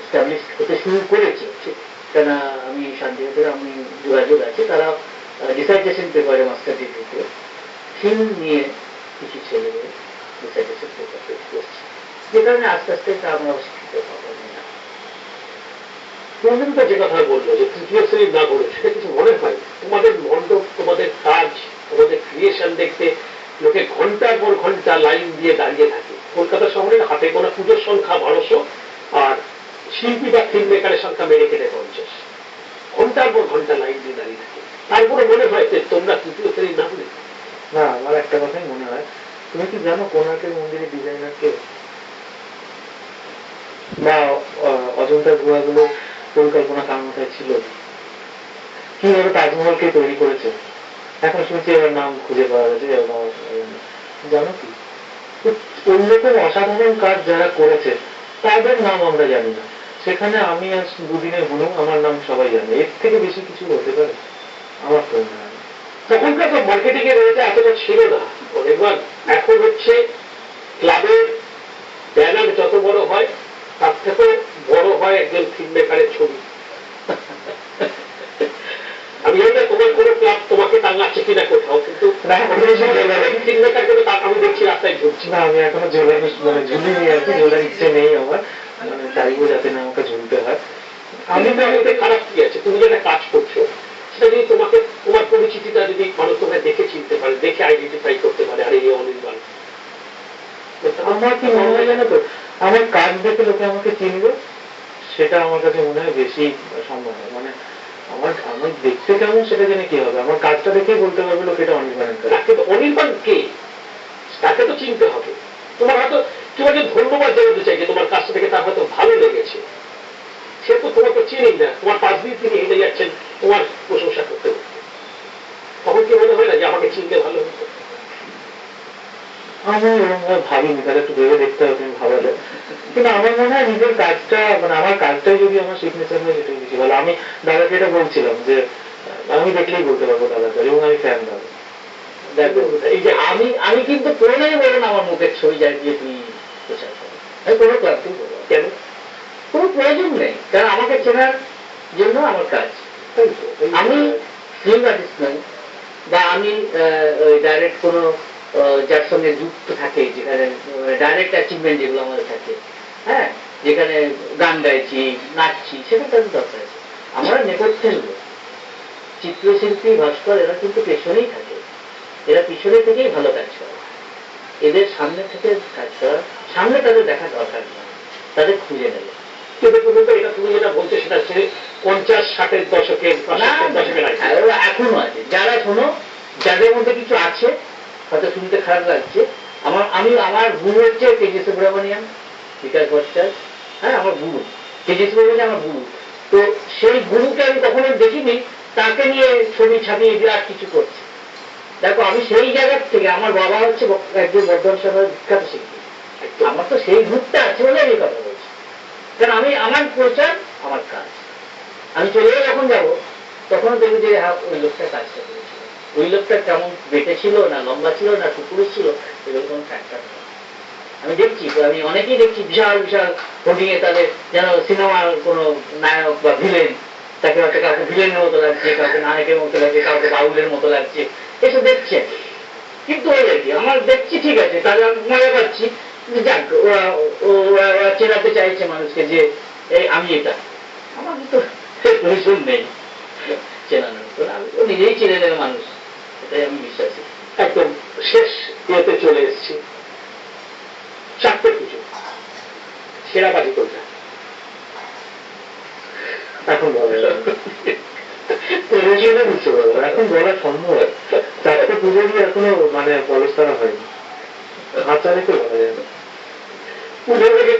C: এস্টাবলিশ হতে শুরু করেছে, কেন আমি শান্তিনিকেতনে আমি যোগাযোগ আছে, তারা ডিসার্টেশন পেপারে মাস্টার ডিগ্রিতে থিম নিয়ে কিছু ছেলেদের ডিসার্টেশন পেপার তৈরি করছে, যে কারণে আস্তে আস্তে এটা আমরা শিক্ষিত পাবো না।
A: প্রবীণতা যে কথা বললো যে তৃতীয় শ্রেণীর না বলে, সেটা কিছু মনে হয়? তোমাদের মণ্ডপ, তোমাদের কাজ, তোমাদের ক্রিয়েশন দেখতে লোকে ঘন্টার পর ঘন্টা লাইন দিয়ে দাঁড়িয়ে থাকে। কলকাতা শহরের হাতে গোনা পুজোর সংখ্যা 1200, আর শিল্পী বা ফিল্ম মেকারের সংখ্যা মেরে কেটে 50। ঘন্টার পর ঘন্টা লাইন দিয়ে দাঁড়িয়ে থাকে, তারপরে মনে হয় যে তোমরা তৃতীয় শ্রেণীর না বলে?
B: না, আমার একটা কথাই মনে হয়, তুমি কি জানো কোণার্কের মন্দিরের ডিজাইনার কে? বা অজন্তার গুহাগুলো পরিকল্পনা কার মাথায় ছিল? কিভাবে তাজমহলকে তৈরি করেছে? এখন শুনছি এবার নাম খুঁজে পাওয়া যাচ্ছে, জানো কি? ওইরকম অসাধারণ কাজ যারা করেছে তাদের নাম আমরা জানি না, সেখানে আমি আজ দুদিনের হলুম আমার নাম সবাই জানে। এর থেকে বেশি কিছু হতে পারে? আমার তো মনে হয় না।
A: তখনকার তো মার্কেটিং এর এটা এতটা ছিল না অনেকবার। এখন হচ্ছে ক্লাবের ব্যানার যত বড় হয় তার থেকে বড় হয় একজন ফিল্ম মেকারের ছবি। আমি জানি না তোমার কোনো ক্লাব তোমাকে টাঙাচ্ছে কিনা কোথাও, কিন্তু ফিল্ম মেকার কিন্তু আমি দেখছি রাস্তায় ঘুরছি।
B: না, আমি এখনো ঝোলানো মানে ঝুলিনি আর কি, ঝোলার ইচ্ছে নেই আমার, মানে চাইবো যাতে না আমাকে ঝুলতে হয়।
A: আমি তো এতে খারাপ কি আছে? তুমি যেটা কাজ করছো সেটা যদি তোমাকে, তোমার পরিচিতিটা যদি মানুষ তোমায় দেখে চিনতে পারে, দেখে আইডেন্টিফাই করতে পারে, আরে এই অনির্বাণ।
B: আমার কি মনে হয় জানো তো, আমার কাজ দেখে লোকে আমাকে চিনবে, সেটা আমার কাছে মনে হয় বেশি সম্ভব হয়। মানে আমার আমার দেখতে কেমন সেটা জেনে কি হবে, আমার কাজটা দেখেই বলতে পারবে লোক এটা অনির্বাণের কাজ।
A: কিন্তু অনির্বাণ কে তাকে তো চিনতে হবে। তোমার হয়তো তোমাকে ধন্যবাদ জানাতে চাই যে তোমার কাজটা থেকে তার হয়তো ভালো লেগেছে, সে তো তোমাকে চিনেই না, তোমার পাশ দিয়ে তিনি হেঁটে যাচ্ছেন তোমার প্রশংসা করতে করতে, তখন কি মনে হয় না যে আমাকে চিনতে ভালো হতো?
B: আমি এরকম ভাবিনি, তাহলে একটু ভেবে দেখতে হবে তুমি ভাবালে। কিন্তু আমার মনে হয় নিজের কাজটা, মানে আমার কাজটাই যদি আমার সিগনেচার হয় সেটাই বেশি ভালো। আমি দাদাকে এটা বলছিলাম যে আমি দেখলেই বলতে পারবো দাদাকে, এবং আমি ফ্যান দাদা।
C: দেখো এই যে আমি কিন্তু কোনোই বলেন আমার মুখের ছবি যাই দিয়ে তুমি প্রচার করো, আমি কোনো ক্লান্তি বলবো কেন, কোনো প্রয়োজন নেই, কারণ আমাকে চেনার জন্য আমার কাজ। আমি ফিল্ম আর্টিস্ট নই, বা আমি ডাইরেক্ট কোনো যার সঙ্গে যুক্ত থাকে, যেখানে ডাইরেক্ট অ্যাচিভমেন্ট যেগুলো আমাদের থাকে, হ্যাঁ, যেখানে গান গাইছি, নাচছি, সেটা তাদের দরকার আছে। আমরা নেপথ্যের লোক, চিত্রশিল্পী, ভাস্কর, এরা কিন্তু পেছনেই থাকে, এরা পিছনে থেকেই ভালো কাজ করে, এদের সামনে থেকে কাজ করা, সামনে তাদের দেখা দরকার নয়, তাদের খুঁজে নেবে।
A: কিন্তু এটা তুমি যেটা বলছো সেটা হচ্ছে 50-60-এর দশকের
C: এখনো আছে যারা, শোনো, যাদের মধ্যে কিছু আছে, হয়তো শুনতে খারাপ লাগছে, আমার গুরু হচ্ছে কেজি সুব্রমণিয়াম, বিকাশ ভট্টাচার্য, হ্যাঁ, আমার গুরু কেজি সুব্রমণিয়াম, আমার গুরু। তো সেই গুরুকে আমি কখনো দেখিনি তাকে নিয়ে ছবি ছাপিয়ে বিরাট কিছু করছে। দেখো, আমি সেই জায়গার থেকে, আমার বাবা হচ্ছে একজন বর্ধমান শহরের বিখ্যাত শিল্পী, আমার তো সেই গ্রুপটা আছে বলে আমি কথা বলছি, কারণ আমি আমার প্রচার, আমার কাজ। আমি চলে যখন যাবো তখন দেখবি যে ওই লোকটা কাজটা করেছিল, ওই লোকটা কেমন বেটে ছিল, না লম্বা ছিল, না টুকুরে ছিল, এগুলো কোনো ফ্যাক্টর নেই। আমি দেখছি, আমি অনেকেই দেখছি বিশাল বিশাল হোর্ডিং এ তাদের যেন সিনেমার কোনো নায়ক বা ভিলেন, তাকে হয়তো কাউকে ভিলেনের মতো লাগছে, কাউকে নায়কের মতো লাগছে, কাউকে বাউলের মতো লাগছে, এসব দেখছে। কিন্তু ওই আর কি, আমার দেখছি ঠিক আছে, তাহলে আমি মজা পাচ্ছি, যাক ওরা চেনাতে চাইছে মানুষকে যে এই আমি এটা, আমার তো প্রয়োজন নেই চেনানোর, ও নিজেই চিনে নেবে মানুষ, এটাই আমি বিশ্বাসী।
A: একদম শেষ ইয়েতে চলে এসেছি। 4টে পুজো, সেরা বাজি কোনটা?
B: এখন বলা যাবে বুঝতে পারবো, এখন বলা সম্ভব? 4টে পুজোরই এখনো মানে পলস্তরা হয়নি, হাতটা রেখে বলা যায় না।
A: পুজো থেকে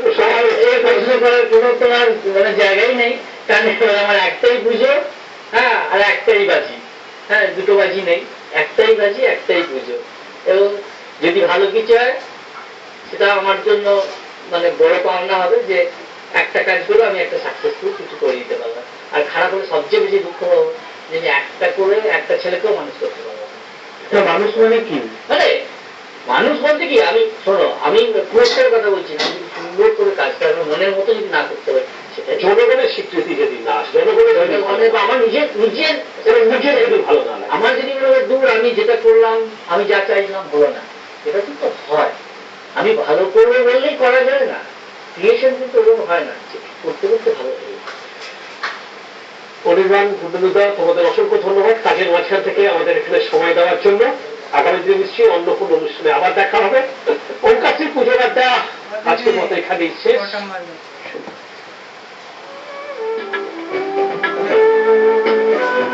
C: এই প্রশ্ন করার কোনো তোমার মানে জায়গাই নেই, কারণ আমার একটাই পুজো, হ্যাঁ, আর একটাই বাজি, হ্যাঁ, দুটো বাজি নেই, একটাই বাজি, একটাই পুজো। এবং যদি ভালো কিছু হয় সেটা আমার জন্য মানে বড় পাওনা হবে যে একটা কাজ করে আমি একটা সাকসেসফুল কিছু করে দিতে পারলাম, আর খারাপ করে সবচেয়ে বেশি দুঃখ পাবো যে আমি একটা করে একটা ছেলেকেও মানুষ করতে পারবো না।
B: তা মানুষ মানে কি?
C: মানে মানুষ বলতে কি, আমি শোনো, আমি পুরস্কারের কথা বলছি না, আমি যদি সুন্দর করে কাজটা আমার মনের মতো যদি না করতে পারি, সেটা
A: জনগণের স্বীকৃতি যদি না আসে, জনগণের যদি
C: জনগণের বা আমার নিজের নিজের
A: নিজের যদি ভালো না লাগে,
C: আমার যদি মনে হয় দূর আমি যেটা করলাম আমি যা চাইলাম হলো না, এটা কিন্তু হয়। আমি ভালো করবো বললেই করা যায় না, ক্রিয়েশন কিন্তু ওরকম হয় না, করতে করতে ভালো লাগে।
A: অনির্বাণ, গুড্ডুদা, তোমাদের অসংখ্য ধন্যবাদ কাজের মাঝখান থেকে আমাদের এখানে সময় দেওয়ার জন্য। আগামী দিনে নিশ্চয়ই অন্য কোনো অনুষ্ঠানে আবার দেখা হবে। ওমকার শ্রী পুজোর আড্ডা আজকের মতো এখানেই শেষ।